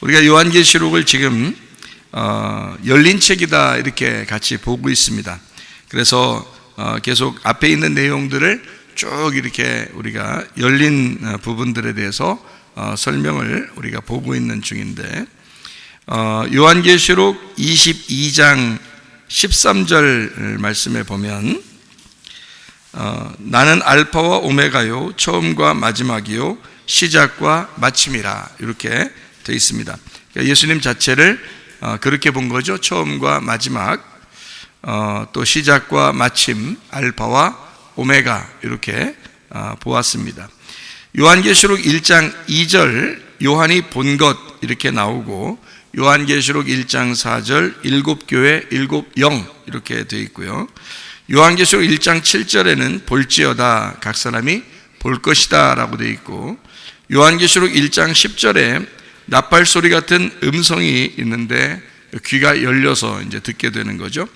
우리가 요한계시록을 지금 열린 책이다 이렇게 같이 보고 있습니다. 그래서 계속 앞에 있는 내용들을 쭉 이렇게 우리가 열린 부분들에 대해서 설명을 우리가 보고 있는 중인데, 요한계시록 22장 13절 말씀에 보면 나는 알파와 오메가요 처음과 마지막이요 시작과 마침이라 이렇게 되어 있습니다. 그러니까 예수님 자체를 그렇게 본 거죠. 처음과 마지막, 또 시작과 마침, 알파와 오메가 이렇게 보았습니다. 요한계시록 1장 2절 요한이 본 것 이렇게 나오고, 요한계시록 1장 4절 일곱 교회 일곱 영 이렇게 되어 있고요. 요한계시록 1장 7절에는 볼지어다 각 사람이 볼 것이다 라고 되어 있고, 요한계시록 1장 10절에 나팔 소리 같은 음성이 있는데 귀가 열려서 이제 듣게 되는 거죠.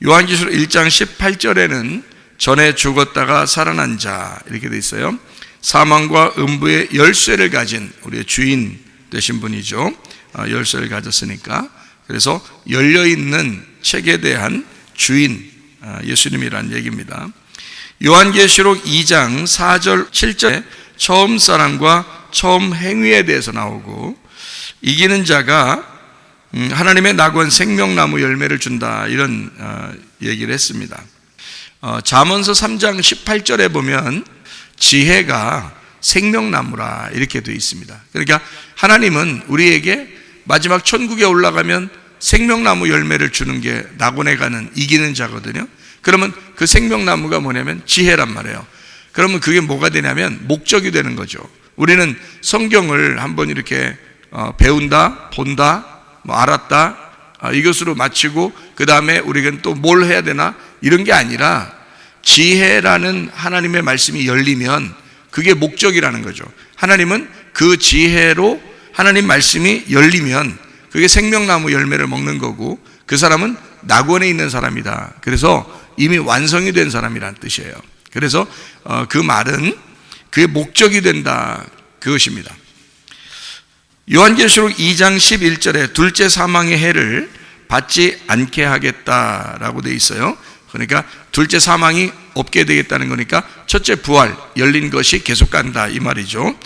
요한계시록 1장 18절에는 전에 죽었다가 살아난 자 이렇게 되어 있어요. 사망과 음부의 열쇠를 가진 우리의 주인 되신 분이죠. 열쇠를 가졌으니까. 그래서 열려있는 책에 대한 주인 예수님이라는 얘기입니다. 요한계시록 2장 4절 7절에 처음 사랑과 처음 행위에 대해서 나오고, 이기는 자가 하나님의 낙원 생명나무 열매를 준다 이런 얘기를 했습니다. 잠언서 3장 18절에 보면 지혜가 생명나무라 이렇게 되어 있습니다. 그러니까 하나님은 우리에게 마지막 천국에 올라가면 생명나무 열매를 주는 게 낙원에 가는 이기는 자거든요. 그러면 그 생명나무가 뭐냐면 지혜란 말이에요. 그러면 그게 뭐가 되냐면 목적이 되는 거죠. 우리는 성경을 한번 이렇게 배운다, 본다, 알았다, 이것으로 마치고 그 다음에 우리가 또 뭘 해야 되나 이런 게 아니라, 지혜라는 하나님의 말씀이 열리면 그게 목적이라는 거죠. 하나님은 그 지혜로 하나님 말씀이 열리면 그게 생명나무 열매를 먹는 거고, 그 사람은 낙원에 있는 사람이다. 그래서 이미 완성이 된 사람이라는 뜻이에요. 그래서 그 말은 그게 목적이 된다 그것입니다. 요한계시록 2장 11절에 둘째 사망의 해를 받지 않게 하겠다라고 되어 있어요. 그러니까 둘째 사망이 없게 되겠다는 거니까 첫째 부활, 열린 것이 계속 간다 이 말이죠.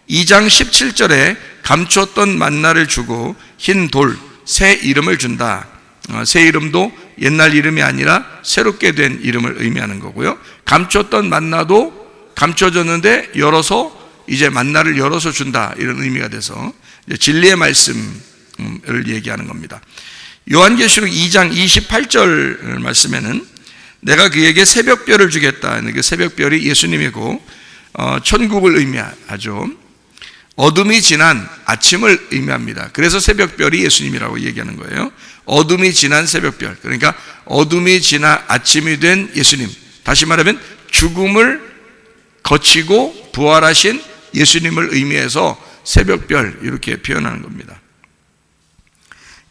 2장 17절에 감추었던 만나를 주고 흰 돌, 새 이름을 준다. 새 이름도 옛날 이름이 아니라 새롭게 된 이름을 의미하는 거고요. 감추었던 만나도 감춰졌는데 열어서 이제 만나를 열어서 준다 이런 의미가 돼서 진리의 말씀을 얘기하는 겁니다. 요한계시록 2장 28절 말씀에는 내가 그에게 새벽별을 주겠다. 그 새벽별이 예수님이고 천국을 의미하죠. 어둠이 지난 아침을 의미합니다. 그래서 새벽별이 예수님이라고 얘기하는 거예요. 어둠이 지난 새벽별, 그러니까 어둠이 지나 아침이 된 예수님, 다시 말하면 죽음을 거치고 부활하신 예수님을 의미해서 새벽별 이렇게 표현하는 겁니다.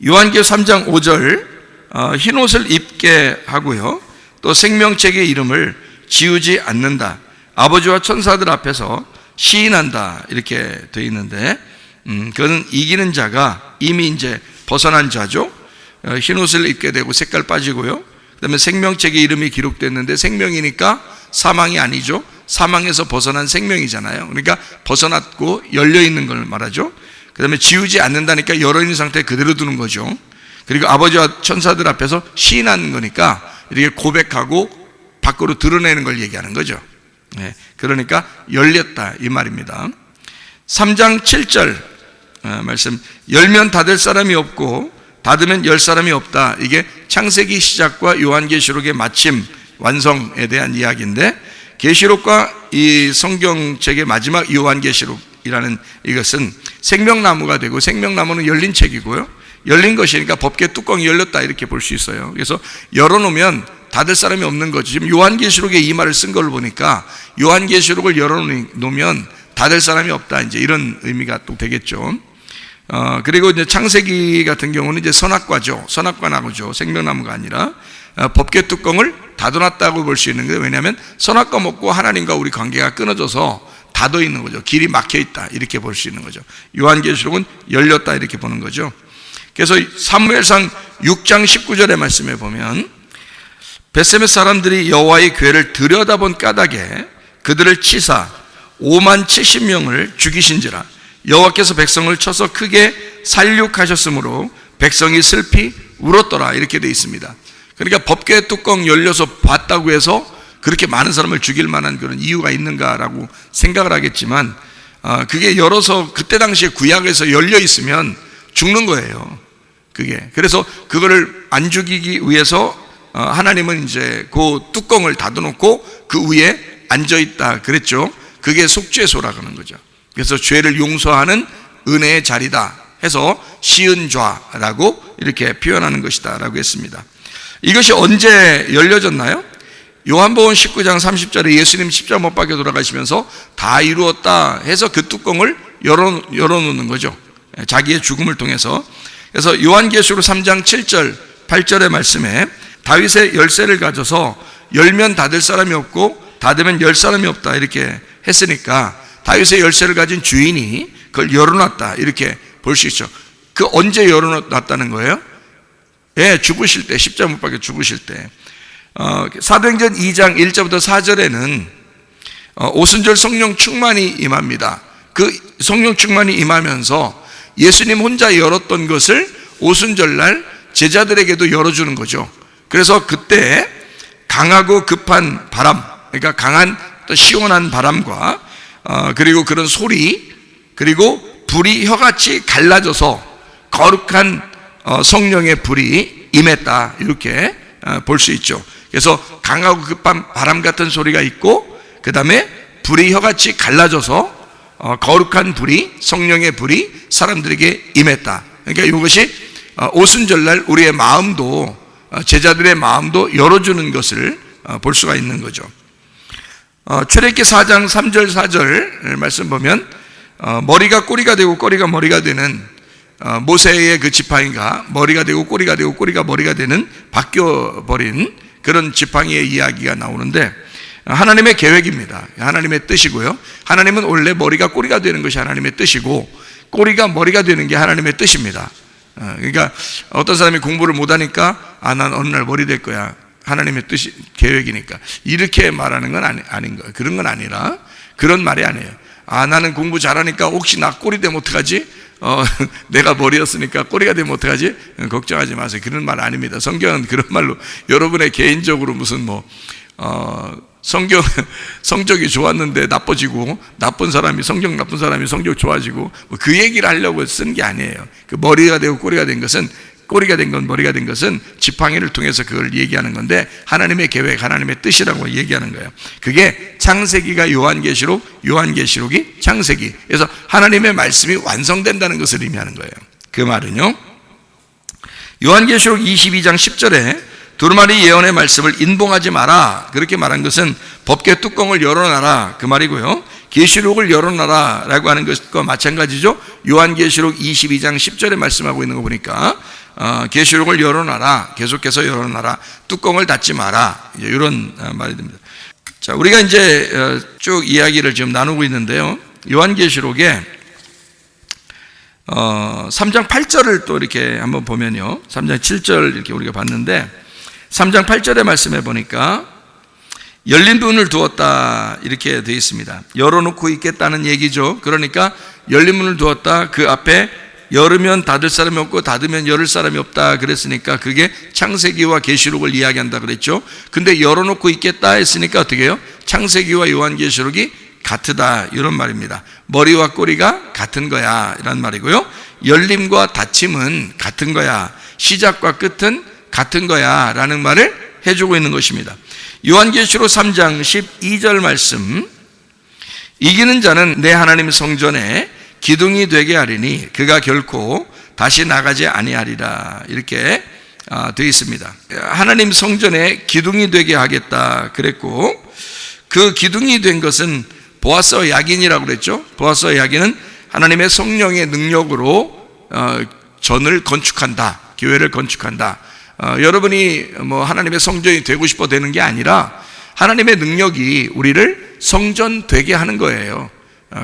요한계시록 3장 5절 흰옷을 입게 하고요, 또 생명책의 이름을 지우지 않는다. 아버지와 천사들 앞에서 시인한다 이렇게 되어 있는데, 그는 이기는 자가 이미 이제 벗어난 자죠. 흰옷을 입게 되고 색깔 빠지고요, 그 다음에 생명책의 이름이 기록됐는데 생명이니까 사망이 아니죠. 사망에서 벗어난 생명이잖아요. 그러니까 벗어났고 열려있는 걸 말하죠. 그 다음에 지우지 않는다니까 열어있는 상태에 그대로 두는 거죠. 그리고 아버지와 천사들 앞에서 시인하는 거니까 이렇게 고백하고 밖으로 드러내는 걸 얘기하는 거죠. 그러니까 열렸다 이 말입니다. 3장 7절 말씀, 열면 닫을 사람이 없고 닫으면 열 사람이 없다. 이게 창세기 시작과 요한계시록의 마침 완성에 대한 이야기인데, 계시록과 이 성경책의 마지막 요한계시록이라는 이것은 생명나무가 되고, 생명나무는 열린 책이고요, 열린 것이니까 법궤 뚜껑이 열렸다 이렇게 볼 수 있어요. 그래서 열어놓으면 닫을 사람이 없는 거죠. 지금 요한계시록에 이 말을 쓴 걸 보니까 요한계시록을 열어놓으면 닫을 사람이 없다, 이제 이런 의미가 또 되겠죠. 그리고 이제 창세기 같은 경우는 이제 선악과죠. 선악과 나무죠. 생명나무가 아니라 법궤 뚜껑을 닫아놨다고 볼 수 있는 거예요. 왜냐하면 선악과 먹고 하나님과 우리 관계가 끊어져서 닫아 있는 거죠. 길이 막혀 있다 이렇게 볼 수 있는 거죠. 요한계시록은 열렸다 이렇게 보는 거죠. 그래서 사무엘상 6장 19절의 말씀에 보면 벳세메 사람들이 여호와의 궤를 들여다본 까닭에 그들을 치사 5만 70명을 죽이신지라 여호와께서 백성을 쳐서 크게 살육하셨으므로 백성이 슬피 울었더라 이렇게 되어 있습니다. 그러니까 법궤 뚜껑 열려서 봤다고 해서 그렇게 많은 사람을 죽일 만한 그런 이유가 있는가라고 생각을 하겠지만 그게 열어서 그때 당시에 구약에서 열려 있으면 죽는 거예요. 그게 그래서 그거를 안 죽이기 위해서 하나님은 이제 그 뚜껑을 닫아놓고 그 위에 앉아 있다 그랬죠. 그게 속죄소라고 하는 거죠. 그래서 죄를 용서하는 은혜의 자리다 해서 시은좌라고 이렇게 표현하는 것이다 라고 했습니다. 이것이 언제 열려졌나요? 요한복음 19장 30절에 예수님 십자가 못 박혀 돌아가시면서 다 이루었다 해서 그 뚜껑을 열어놓는 거죠. 자기의 죽음을 통해서. 그래서 요한계시록 3장 7절 8절의 말씀에 다윗의 열쇠를 가져서 열면 닫을 사람이 없고 닫으면 열 사람이 없다 이렇게 했으니까 다윗의 열쇠를 가진 주인이 그걸 열어놨다 이렇게 볼 수 있죠. 그 언제 열어놨다는 거예요? 예, 죽으실 때, 십자가 못 박혀 죽으실 때. 사도행전 2장 1절부터 4절에는 오순절 성령 충만이 임합니다. 그 성령 충만이 임하면서 예수님 혼자 열었던 것을 오순절날 제자들에게도 열어주는 거죠. 그래서 그때 강하고 급한 바람, 그러니까 강한 또 시원한 바람과 그리고 그런 소리, 그리고 불이 혀같이 갈라져서 거룩한 성령의 불이 임했다 이렇게 볼 수 있죠. 그래서 강하고 급한 바람 같은 소리가 있고 그 다음에 불이 혀같이 갈라져서 거룩한 불이, 성령의 불이 사람들에게 임했다. 그러니까 이것이 오순절날 우리의 마음도, 제자들의 마음도 열어주는 것을 볼 수가 있는 거죠. 출애굽기 4장 3절 4절 말씀 보면 머리가 꼬리가 되고 꼬리가 머리가 되는 모세의 그 지팡이가 머리가 되고 꼬리가 되고 꼬리가 머리가 되는 바뀌어버린 그런 지팡이의 이야기가 나오는데 하나님의 계획입니다. 하나님의 뜻이고요. 하나님은 원래 머리가 꼬리가 되는 것이 하나님의 뜻이고 꼬리가 머리가 되는 게 하나님의 뜻입니다. 그러니까 어떤 사람이 공부를 못하니까 난 어느 날 머리 될 거야. 하나님의 뜻이 계획이니까 이렇게 말하는 건 아닌 거예요. 그런 건 아니라 그런 말이 아니에요. 나는 공부 잘하니까 혹시 나 꼬리 되면 어떡하지? 내가 머리였으니까 꼬리가 되면 어떡하지? 걱정하지 마세요. 그런 말 아닙니다. 성경은 그런 말로 여러분의 개인적으로 무슨 성적이 좋았는데 나빠지고 성적 나쁜 사람이 성적 좋아지고 그 얘기를 하려고 쓴 게 아니에요. 그 머리가 되고 꼬리가 된 것은 꼬리가 된 건 머리가 된 것은 지팡이를 통해서 그걸 얘기하는 건데 하나님의 계획, 하나님의 뜻이라고 얘기하는 거예요. 그게 창세기가 요한계시록, 요한계시록이 창세기. 그래서 하나님의 말씀이 완성된다는 것을 의미하는 거예요. 그 말은요, 요한계시록 22장 10절에 두루마리 예언의 말씀을 인봉하지 마라 그렇게 말한 것은 법궤 뚜껑을 열어놔라 그 말이고요. 계시록을 열어놔라 라고 하는 것과 마찬가지죠. 요한계시록 22장 10절에 말씀하고 있는 거 보니까 계시록을 열어놔라, 계속해서 열어놔라, 뚜껑을 닫지 마라, 이런 말이 됩니다. 자, 우리가 이제 쭉 이야기를 지금 나누고 있는데요. 요한계시록에 3장 8절을 또 이렇게 한번 보면요, 3장 7절 이렇게 우리가 봤는데 3장 8절의 말씀에 보니까 열린 문을 두었다 이렇게 되어 있습니다. 열어놓고 있겠다는 얘기죠. 그러니까 열린 문을 두었다, 그 앞에 열으면 닫을 사람이 없고 닫으면 열을 사람이 없다 그랬으니까 그게 창세기와 계시록을 이야기한다 그랬죠. 근데 열어놓고 있겠다 했으니까 어떻게 해요? 창세기와 요한계시록이 같으다 이런 말입니다. 머리와 꼬리가 같은 거야 이란 말이고요. 열림과 닫힘은 같은 거야, 시작과 끝은 같은 거야 라는 말을 해주고 있는 것입니다. 요한계시록 3장 12절 말씀, 이기는 자는 내 하나님 성전에 기둥이 되게 하리니 그가 결코 다시 나가지 아니하리라 이렇게 되어 있습니다. 하나님 성전에 기둥이 되게 하겠다 그랬고, 그 기둥이 된 것은 보아서 야긴이라고 그랬죠. 보아서 야긴은 하나님의 성령의 능력으로 전을 건축한다, 교회를 건축한다. 여러분이 하나님의 성전이 되고 싶어 되는 게 아니라 하나님의 능력이 우리를 성전 되게 하는 거예요.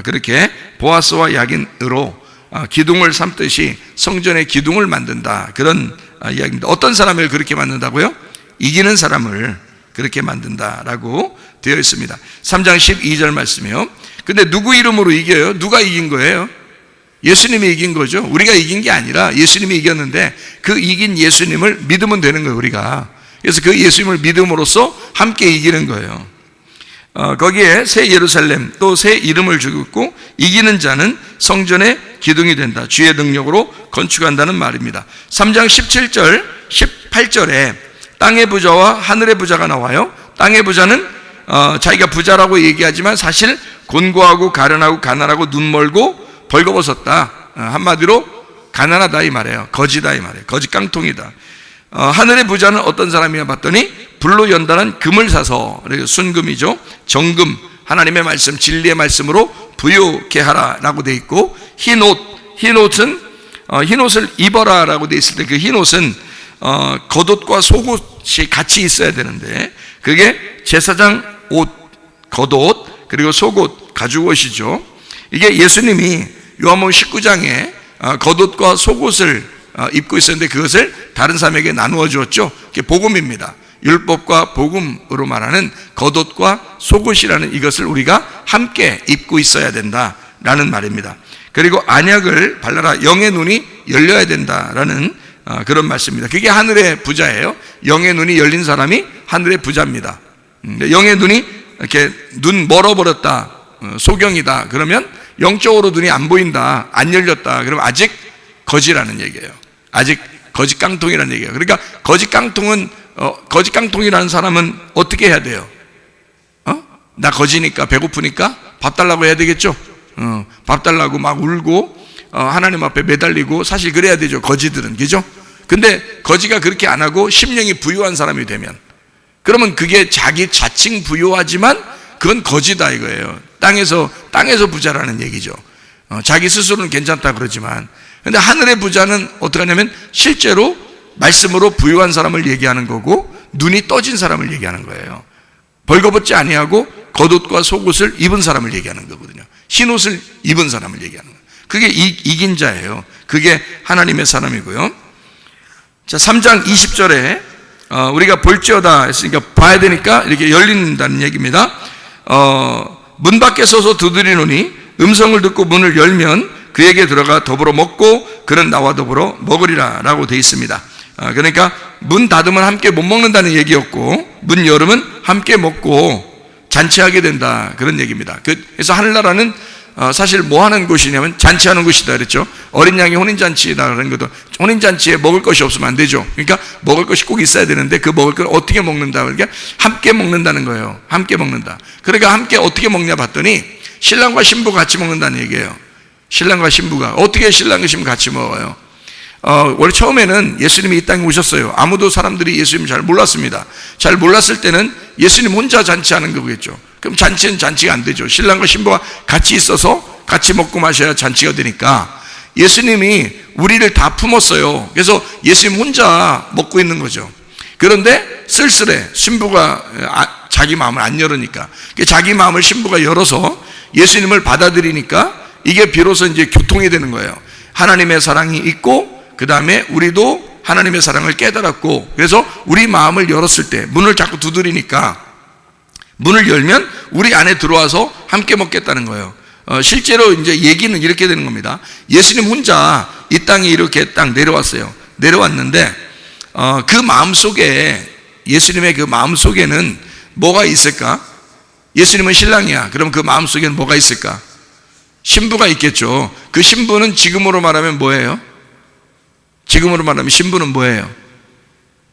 그렇게 보아스와 야긴으로 기둥을 삼듯이 성전의 기둥을 만든다, 그런 이야기입니다. 어떤 사람을 그렇게 만든다고요? 이기는 사람을 그렇게 만든다라고 되어 있습니다. 3장 12절 말씀이요. 근데 누구 이름으로 이겨요? 누가 이긴 거예요? 예수님이 이긴 거죠. 우리가 이긴 게 아니라 예수님이 이겼는데 그 이긴 예수님을 믿으면 되는 거예요, 우리가. 그래서 그 예수님을 믿음으로써 함께 이기는 거예요. 거기에 새 예루살렘, 또 새 이름을 주고 이기는 자는 성전의 기둥이 된다, 주의 능력으로 건축한다는 말입니다. 3장 17절 18절에 땅의 부자와 하늘의 부자가 나와요. 땅의 부자는 자기가 부자라고 얘기하지만 사실 곤고하고 가련하고 가난하고 눈멀고 벌거벗었다, 한마디로 가난하다 이 말이에요. 거지다 이 말이에요. 거지 깡통이다. 하늘의 부자는 어떤 사람이냐 봤더니 불로 연단한 금을 사서, 순금이죠, 정금, 하나님의 말씀, 진리의 말씀으로 부유케 하라라고 돼 있고, 흰옷은 흰옷을 입어라 라고 돼 있을 때 그 흰옷은 겉옷과 속옷이 같이 있어야 되는데 그게 제사장 옷, 겉옷, 그리고 속옷, 가죽옷이죠. 이게 예수님이 요한복음 19장에 겉옷과 속옷을 입고 있었는데 그것을 다른 사람에게 나누어 주었죠. 그게 복음입니다. 율법과 복음으로 말하는 겉옷과 속옷이라는 이것을 우리가 함께 입고 있어야 된다라는 말입니다. 그리고 안약을 발라라, 영의 눈이 열려야 된다라는 그런 말씀입니다. 그게 하늘의 부자예요. 영의 눈이 열린 사람이 하늘의 부자입니다. 영의 눈이 이렇게 눈 멀어버렸다, 소경이다, 그러면 영적으로 눈이 안 보인다, 안 열렸다, 그러면 아직 거지라는 얘기예요. 아직 거지 깡통이라는 얘기예요. 그러니까 거지 깡통이라는 사람은 어떻게 해야 돼요? 나 거지니까, 배고프니까 밥 달라고 해야 되겠죠? 밥 달라고 막 울고 하나님 앞에 매달리고, 사실 그래야 되죠, 거지들은. 그죠? 근데 거지가 그렇게 안 하고 심령이 부유한 사람이 되면, 그러면 그게 자기 자칭 부유하지만 그건 거지다 이거예요. 땅에서 부자라는 얘기죠. 자기 스스로는 괜찮다 그러지만. 근데 하늘의 부자는 어떻게 하냐면 실제로 말씀으로 부유한 사람을 얘기하는 거고 눈이 떠진 사람을 얘기하는 거예요. 벌거벗지 아니하고 겉옷과 속옷을 입은 사람을 얘기하는 거거든요. 흰옷을 입은 사람을 얘기하는 거예요. 그게 이긴 자예요. 그게 하나님의 사람이고요. 자, 3장 20절에 우리가 볼지어다 했으니까 봐야 되니까 이렇게 열린다는 얘기입니다. 문 밖에 서서 두드리노니 음성을 듣고 문을 열면 그에게 들어가 더불어 먹고 그는 나와 더불어 먹으리라 라고 되어 있습니다. 그러니까 문 닫으면 함께 못 먹는다는 얘기였고, 문 열으면 함께 먹고 잔치하게 된다, 그런 얘기입니다. 그래서 하늘나라는 사실 뭐 하는 곳이냐면 잔치하는 곳이다 그랬죠. 어린 양이 혼인잔치다 그런 것도, 혼인잔치에 먹을 것이 없으면 안 되죠. 그러니까 먹을 것이 꼭 있어야 되는데 그 먹을 걸 어떻게 먹는다, 그러니까 함께 먹는다는 거예요. 함께 먹는다. 그러니까 함께 어떻게 먹냐 봤더니 신랑과 신부가 같이 먹는다는 얘기예요. 신랑과 신부가 어떻게 신랑과 신부 같이 먹어요? 원래 처음에는 예수님이 이 땅에 오셨어요. 아무도 사람들이 예수님을 잘 몰랐습니다. 잘 몰랐을 때는 예수님 혼자 잔치하는 거겠죠. 그럼 잔치는 잔치가 안 되죠. 신랑과 신부가 같이 있어서 같이 먹고 마셔야 잔치가 되니까 예수님이 우리를 다 품었어요. 그래서 예수님 혼자 먹고 있는 거죠. 그런데 쓸쓸해. 신부가 자기 마음을 안 열으니까. 자기 마음을 신부가 열어서 예수님을 받아들이니까 이게 비로소 이제 교통이 되는 거예요. 하나님의 사랑이 있고 그 다음에 우리도 하나님의 사랑을 깨달았고, 그래서 우리 마음을 열었을 때 문을 자꾸 두드리니까 문을 열면 우리 안에 들어와서 함께 먹겠다는 거예요. 실제로 이제 얘기는 이렇게 되는 겁니다. 예수님 혼자 이 땅에 이렇게 딱 내려왔어요. 내려왔는데 그 마음 속에, 예수님의 그 마음 속에는 뭐가 있을까? 예수님은 신랑이야. 그럼 그 마음 속에는 뭐가 있을까? 신부가 있겠죠. 그 신부는 지금으로 말하면 뭐예요? 지금으로 말하면 신부는 뭐예요?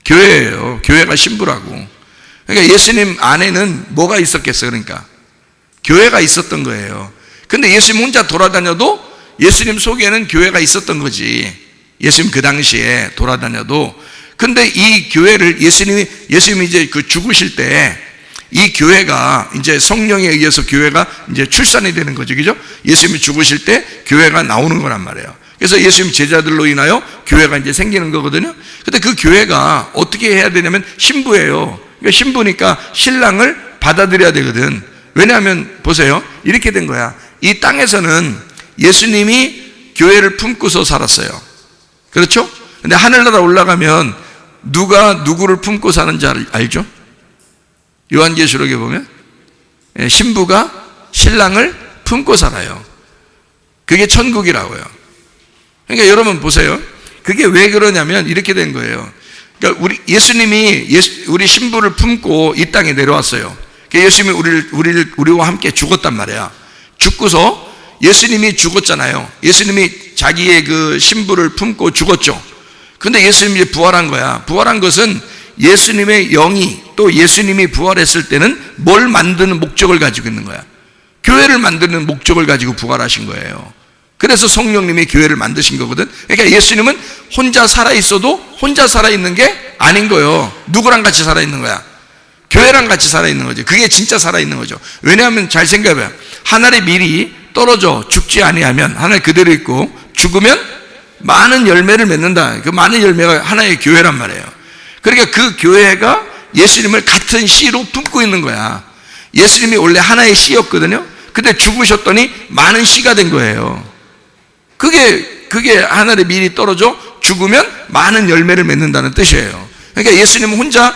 교회예요. 교회가 신부라고. 그러니까 예수님 안에는 뭐가 있었겠어요? 그러니까 교회가 있었던 거예요. 근데 예수님 혼자 돌아다녀도 예수님 속에는 교회가 있었던 거지. 예수님 그 당시에 돌아다녀도. 근데 이 교회를 예수님이 이제 그 죽으실 때 이 교회가 이제 성령에 의해서 교회가 이제 출산이 되는 거죠. 그죠? 예수님이 죽으실 때 교회가 나오는 거란 말이에요. 그래서 예수님 제자들로 인하여 교회가 이제 생기는 거거든요. 근데 그 교회가 어떻게 해야 되냐면 신부예요. 그러니까 신부니까 신랑을 받아들여야 되거든. 왜냐하면 보세요. 이렇게 된 거야. 이 땅에서는 예수님이 교회를 품고서 살았어요. 그렇죠? 근데 하늘나라 올라가면 누가 누구를 품고 사는지 알죠? 요한계시록에 보면 신부가 신랑을 품고 살아요. 그게 천국이라고요. 그러니까 여러분 보세요. 그게 왜 그러냐면 이렇게 된 거예요. 그러니까 예수님이 우리 신부를 품고 이 땅에 내려왔어요. 그러니까 예수님이 우리와 함께 죽었단 말이야. 죽고서 예수님이 죽었잖아요. 예수님이 자기의 그 신부를 품고 죽었죠. 근데 예수님이 부활한 거야. 부활한 것은 예수님의 영이 또 예수님이 부활했을 때는 뭘 만드는 목적을 가지고 있는 거야. 교회를 만드는 목적을 가지고 부활하신 거예요. 그래서 성령님이 교회를 만드신 거거든. 그러니까 예수님은 혼자 살아있어도 혼자 살아있는 게 아닌 거예요. 누구랑 같이 살아있는 거야? 교회랑 같이 살아있는 거죠. 그게 진짜 살아있는 거죠. 왜냐하면 잘 생각해봐요. 하늘의 밀이 떨어져 죽지 아니하면 하늘 그대로 있고 죽으면 많은 열매를 맺는다. 그 많은 열매가 하나의 교회란 말이에요. 그러니까 그 교회가 예수님을 같은 씨로 품고 있는 거야. 예수님이 원래 하나의 씨였거든요. 근데 죽으셨더니 많은 씨가 된 거예요. 그게 하늘의 밀이 떨어져 죽으면 많은 열매를 맺는다는 뜻이에요. 그러니까 예수님은 혼자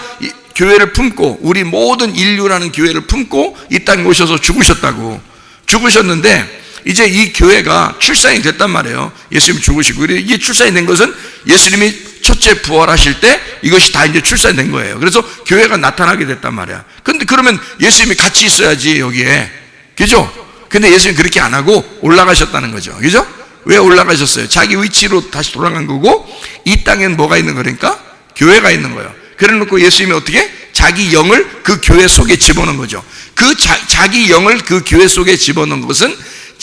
교회를 품고 우리 모든 인류라는 교회를 품고 이 땅에 오셔서 죽으셨다고. 죽으셨는데 이제 이 교회가 출산이 됐단 말이에요. 예수님이 죽으시고. 이게 출산이 된 것은 예수님이 첫째 부활하실 때 이것이 다 이제 출산이 된 거예요. 그래서 교회가 나타나게 됐단 말이야. 근데 그러면 예수님이 같이 있어야지 여기에. 그죠? 근데 예수님이 그렇게 안 하고 올라가셨다는 거죠. 그죠? 왜 올라가셨어요? 자기 위치로 다시 돌아간 거고 이 땅엔 뭐가 있는 거니까? 교회가 있는 거예요. 그래 놓고 예수님이 어떻게? 자기 영을 그 교회 속에 집어넣은 거죠. 그 자기 영을 그 교회 속에 집어넣은 것은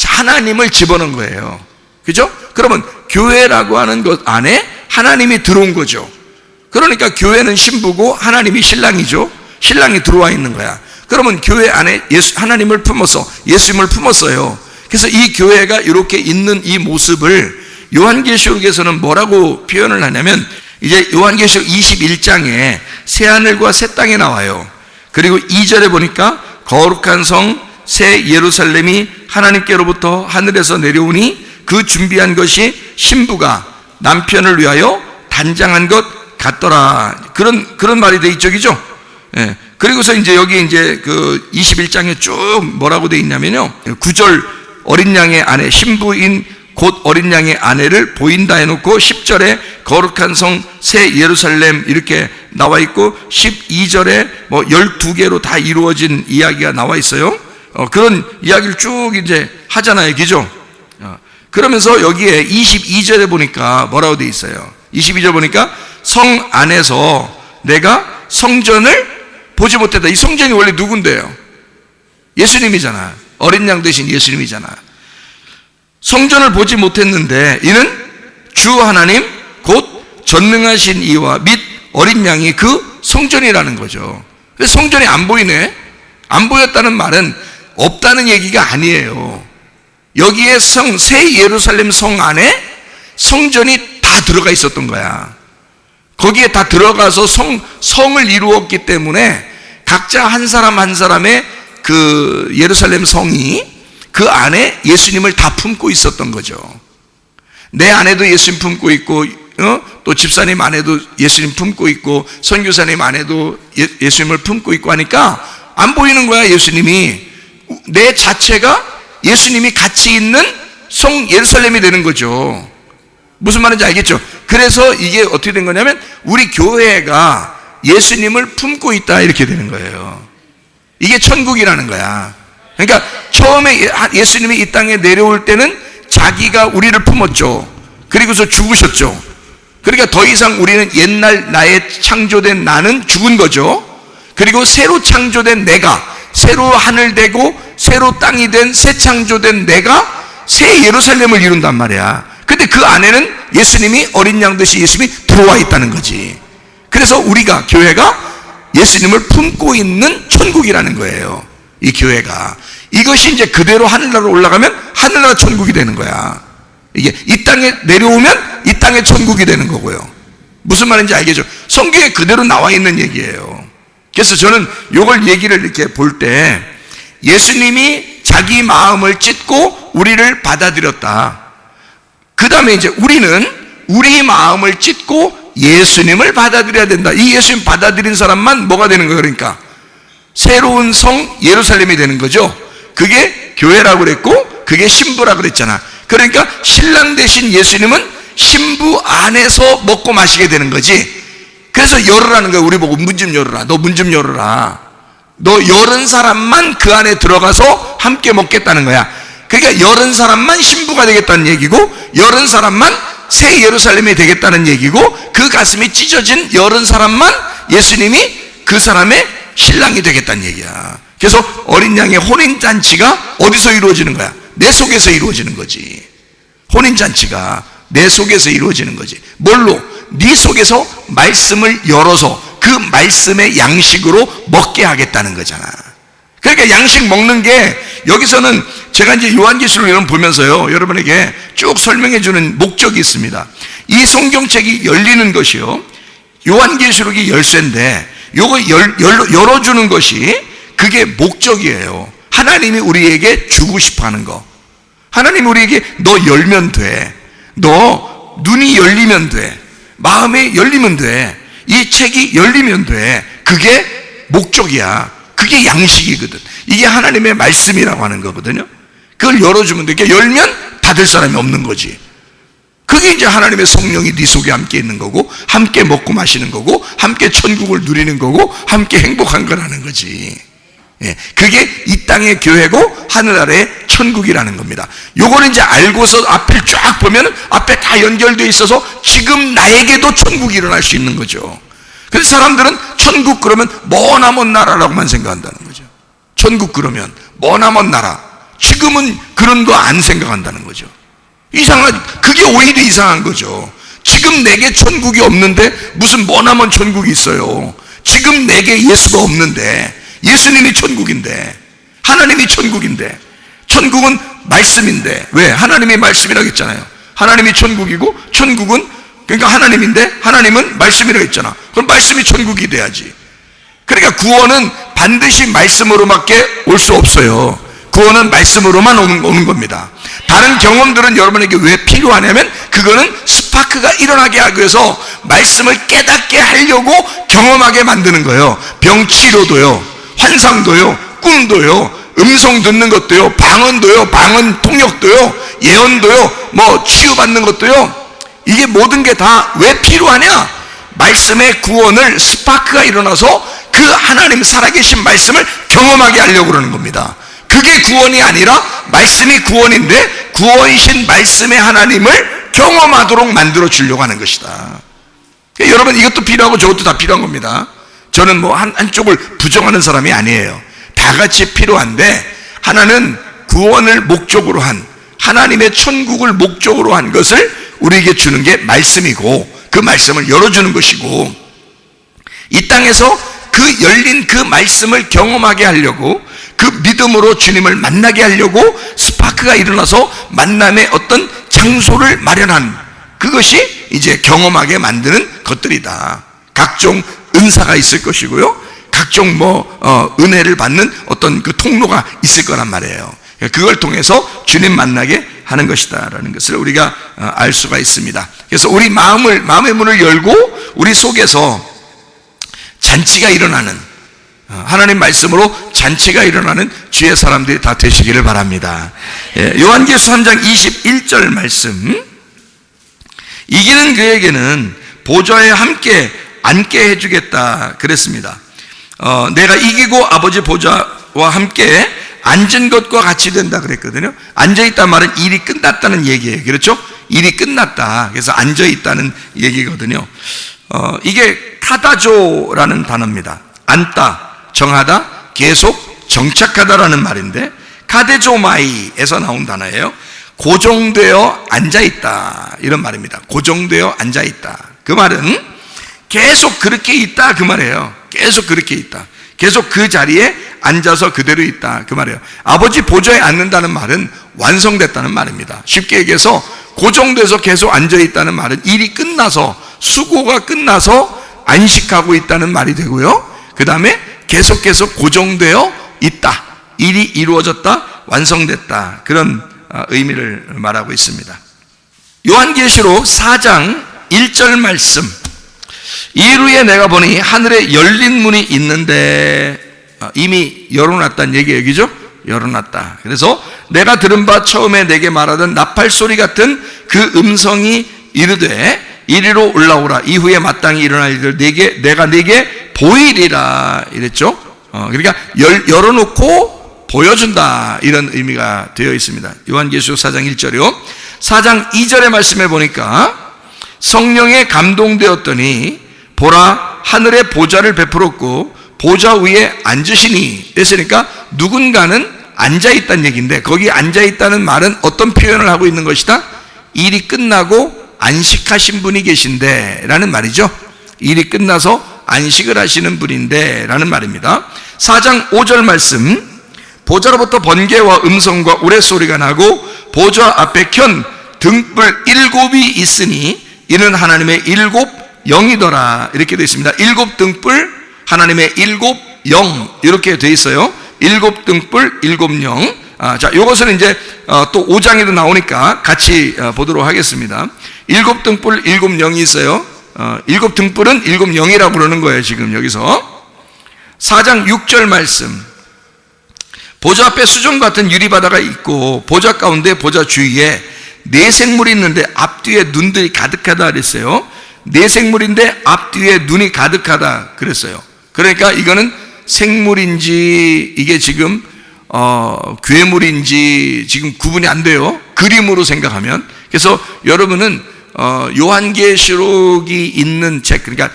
하나님을 집어넣은 거예요. 그죠? 그러면 교회라고 하는 것 안에 하나님이 들어온 거죠. 그러니까 교회는 신부고 하나님이 신랑이죠. 신랑이 들어와 있는 거야. 그러면 교회 안에 하나님을 품어서 예수님을 품었어요. 그래서 이 교회가 이렇게 있는 이 모습을 요한계시록에서는 뭐라고 표현을 하냐면 이제 요한계시록 21장에 새하늘과 새 땅이 나와요. 그리고 2절에 보니까 거룩한 성 새 예루살렘이 하나님께로부터 하늘에서 내려오니 그 준비한 것이 신부가 남편을 위하여 단장한 것 같더라. 그런 말이 돼 있죠. 그죠? 예. 그리고서 이제 여기 이제 그 21장에 쭉 뭐라고 돼 있냐면요. 9절 어린 양의 아내, 신부인 곧 어린 양의 아내를 보인다 해놓고 10절에 거룩한 성 새 예루살렘 이렇게 나와 있고 12절에 뭐 12개로 다 이루어진 이야기가 나와 있어요. 그런 이야기를 쭉 이제 하잖아요. 그죠? 그러면서 여기에 22절에 보니까 뭐라고 돼 있어요? 22절 보니까 성 안에서 내가 성전을 보지 못했다. 이 성전이 원래 누군데요? 예수님이잖아. 어린 양 대신 예수님이잖아. 성전을 보지 못했는데 이는 주 하나님 곧 전능하신 이와 및 어린 양이 그 성전이라는 거죠. 그래서 성전이 안 보이네. 안 보였다는 말은 없다는 얘기가 아니에요. 여기에 새 예루살렘 성 안에 성전이 다 들어가 있었던 거야. 거기에 다 들어가서 성을 이루었기 때문에 각자 한 사람 한 사람의 그 예루살렘 성이 그 안에 예수님을 다 품고 있었던 거죠. 내 안에도 예수님 품고 있고, 또 집사님 안에도 예수님 품고 있고, 선교사님 안에도 예수님을 품고 있고 하니까 안 보이는 거야. 예수님이. 내 자체가 예수님이 같이 있는 성 예루살렘이 되는 거죠. 무슨 말인지 알겠죠? 그래서 이게 어떻게 된 거냐면 우리 교회가 예수님을 품고 있다 이렇게 되는 거예요. 이게 천국이라는 거야. 그러니까 처음에 예수님이 이 땅에 내려올 때는 자기가 우리를 품었죠. 그리고서 죽으셨죠. 그러니까 더 이상 우리는 옛날 나의 창조된 나는 죽은 거죠. 그리고 새로 창조된 내가, 새로 하늘 되고 새로 땅이 된 새 창조된 내가 새 예루살렘을 이룬단 말이야. 근데 그 안에는 예수님이 어린 양 듯이 예수님이 들어와 있다는 거지. 그래서 우리가 교회가 예수님을 품고 있는 천국이라는 거예요. 이 교회가. 이것이 이제 그대로 하늘나라로 올라가면 하늘나라 천국이 되는 거야. 이게 이 땅에 내려오면 이 땅의 천국이 되는 거고요. 무슨 말인지 알겠죠? 성경에 그대로 나와 있는 얘기예요. 그래서 저는 이걸 얘기를 이렇게 볼 때 예수님이 잘 자기 마음을 찢고 우리를 받아들였다. 그 다음에 이제 우리는 우리 마음을 찢고 예수님을 받아들여야 된다. 이 예수님 받아들인 사람만 뭐가 되는 거예요? 그러니까 새로운 성 예루살렘이 되는 거죠. 그게 교회라고 그랬고 그게 신부라고 그랬잖아. 그러니까 신랑 대신 예수님은 신부 안에서 먹고 마시게 되는 거지. 그래서 열으라는 거야. 우리 보고 문 좀 열어라. 너 문 좀 열어라. 너 열은 사람만 그 안에 들어가서 함께 먹겠다는 거야. 그러니까 열은 사람만 신부가 되겠다는 얘기고, 열은 사람만 새 예루살렘이 되겠다는 얘기고, 그 가슴이 찢어진 열은 사람만 예수님이 그 사람의 신랑이 되겠다는 얘기야. 그래서 어린 양의 혼인잔치가 어디서 이루어지는 거야? 내 속에서 이루어지는 거지. 혼인잔치가 내 속에서 이루어지는 거지. 뭘로? 네 속에서 말씀을 열어서 그 말씀의 양식으로 먹게 하겠다는 거잖아. 그러니까 양식 먹는 게, 여기서는 제가 이제 요한계시록 이런 보면서요, 여러분에게 쭉 설명해 주는 목적이 있습니다. 이 성경책이 열리는 것이요, 요한계시록이 열쇠인데, 요거 열어주는 것이 그게 목적이에요. 하나님이 우리에게 주고 싶어 하는 거. 하나님이 우리에게 너 열면 돼. 너 눈이 열리면 돼. 마음이 열리면 돼. 이 책이 열리면 돼. 그게 목적이야. 그게 양식이거든. 이게 하나님의 말씀이라고 하는 거거든요. 그걸 열어주면 돼. 그러니까 열면 닫을 사람이 없는 거지. 그게 이제 하나님의 성령이 네 속에 함께 있는 거고, 함께 먹고 마시는 거고, 함께 천국을 누리는 거고, 함께 행복한 거라는 거지. 예, 그게 이 땅의 교회고 하늘 아래의 천국이라는 겁니다. 요거는 이제 알고서 앞을 쫙 보면 앞에 다 연결되어 있어서 지금 나에게도 천국이 일어날 수 있는 거죠. 그래서 사람들은 천국 그러면 머나먼 나라라고만 생각한다는 거죠. 천국 그러면 머나먼 나라. 지금은 그런 거 안 생각한다는 거죠. 그게 오히려 이상한 거죠. 지금 내게 천국이 없는데 무슨 머나먼 천국이 있어요. 지금 내게 예수가 없는데, 예수님이 천국인데, 하나님이 천국인데, 천국은 말씀인데, 왜? 하나님이 말씀이라고 했잖아요. 하나님이 천국이고, 천국은 그러니까 하나님인데, 하나님은 말씀이라고 했잖아. 그럼 말씀이 천국이 돼야지. 그러니까 구원은 반드시 말씀으로밖에 올 수 없어요. 구원은 말씀으로만 오는 겁니다. 다른 경험들은 여러분에게 왜 필요하냐면, 그거는 스파크가 일어나게 하기 위해서 말씀을 깨닫게 하려고 경험하게 만드는 거예요. 병치료도요, 환상도요, 꿈도요, 음성 듣는 것도요, 방언도요, 방언 통역도요, 예언도요, 뭐 치유받는 것도요. 이게 모든 게 다 왜 필요하냐? 말씀의 구원을 스파크가 일어나서 그 하나님 살아계신 말씀을 경험하게 하려고 그러는 겁니다. 그게 구원이 아니라 말씀이 구원인데, 구원이신 말씀의 하나님을 경험하도록 만들어 주려고 하는 것이다. 그러니까 여러분, 이것도 필요하고 저것도 다 필요한 겁니다. 저는 뭐 한쪽을 부정하는 사람이 아니에요. 다 같이 필요한데, 하나는 구원을 목적으로 한, 하나님의 천국을 목적으로 한 것을 우리에게 주는 게 말씀이고, 그 말씀을 열어주는 것이고, 이 땅에서 그 열린 그 말씀을 경험하게 하려고, 그 믿음으로 주님을 만나게 하려고 스파크가 일어나서 만남의 어떤 장소를 마련한, 그것이 이제 경험하게 만드는 것들이다. 각종 은사가 있을 것이고요, 각종 은혜를 받는 어떤 그 통로가 있을 거란 말이에요. 그걸 통해서 주님 만나게 하는 것이다라는 것을 우리가 알 수가 있습니다. 그래서 우리 마음의 문을 열고 우리 속에서 잔치가 일어나는, 하나님 말씀으로 잔치가 일어나는 주의 사람들이 다 되시기를 바랍니다. 요한계시록 3장 21절 말씀, 이기는 그에게는 보좌에 함께 앉게 해주겠다 그랬습니다. 내가 이기고 아버지 보좌와 함께 앉은 것과 같이 된다 그랬거든요. 앉아있단 말은 일이 끝났다는 얘기예요. 그렇죠? 일이 끝났다. 그래서 앉아있다는 얘기거든요. 이게 카다조라는 단어입니다. 앉다, 정하다, 계속 정착하다라는 말인데, 카데조마이에서 나온 단어예요. 고정되어 앉아있다, 이런 말입니다. 고정되어 앉아있다. 그 말은 계속 그렇게 있다, 그 말이에요. 계속 그렇게 있다. 계속 그 자리에 앉아서 그대로 있다, 그 말이에요. 아버지 보좌에 앉는다는 말은 완성됐다는 말입니다. 쉽게 얘기해서 고정돼서 계속 앉아있다는 말은 일이 끝나서, 수고가 끝나서 안식하고 있다는 말이 되고요, 그 다음에 계속 고정되어 있다, 일이 이루어졌다, 완성됐다, 그런 의미를 말하고 있습니다. 요한계시록 4장 1절 말씀, 이후에 내가 보니 하늘에 열린 문이 있는데, 이미 열어놨다는 얘기예요, 그죠? 열어놨다. 그래서 내가 들은 바 처음에 내게 말하던 나팔 소리 같은 그 음성이 이르되 이리로 올라오라. 이후에 마땅히 일어날 일을 내가 네게 보이리라 이랬죠. 그러니까 열어놓고 보여준다, 이런 의미가 되어 있습니다. 요한계시록 4장 1절이요. 4장 2절의 말씀에 보니까 성령에 감동되었더니 보라, 하늘에 보좌를 베풀었고 보좌 위에 앉으시니, 했으니까 누군가는 앉아있다는 얘기인데, 거기 앉아있다는 말은 어떤 표현을 하고 있는 것이다? 일이 끝나고 안식하신 분이 계신데 라는 말이죠. 일이 끝나서 안식을 하시는 분인데 라는 말입니다. 4장 5절 말씀, 보좌로부터 번개와 음성과 우레소리가 나고 보좌 앞에 켠 등불 7이 있으니 이는 하나님의 7 영이더라, 이렇게 되어 있습니다. 7 등불, 하나님의 7 영, 이렇게 되어 있어요. 7 등불, 7 영. 자, 이것은 이제 또 5장에도 나오니까 같이 보도록 하겠습니다. 7 등불, 7 영이 있어요. 7 등불은 7 영이라고 그러는 거예요, 지금 여기서. 4장 6절 말씀, 보좌 앞에 수정 같은 유리바다가 있고 보좌 가운데 보좌 주위에 네 생물이 있는데 앞뒤에 눈들이 가득하다 그랬어요. 네 생물인데 앞뒤에 눈이 가득하다 그랬어요. 그러니까 이거는 생물인지 이게 지금 괴물인지 지금 구분이 안 돼요, 그림으로 생각하면. 그래서 여러분은 요한계시록이 있는 책, 그러니까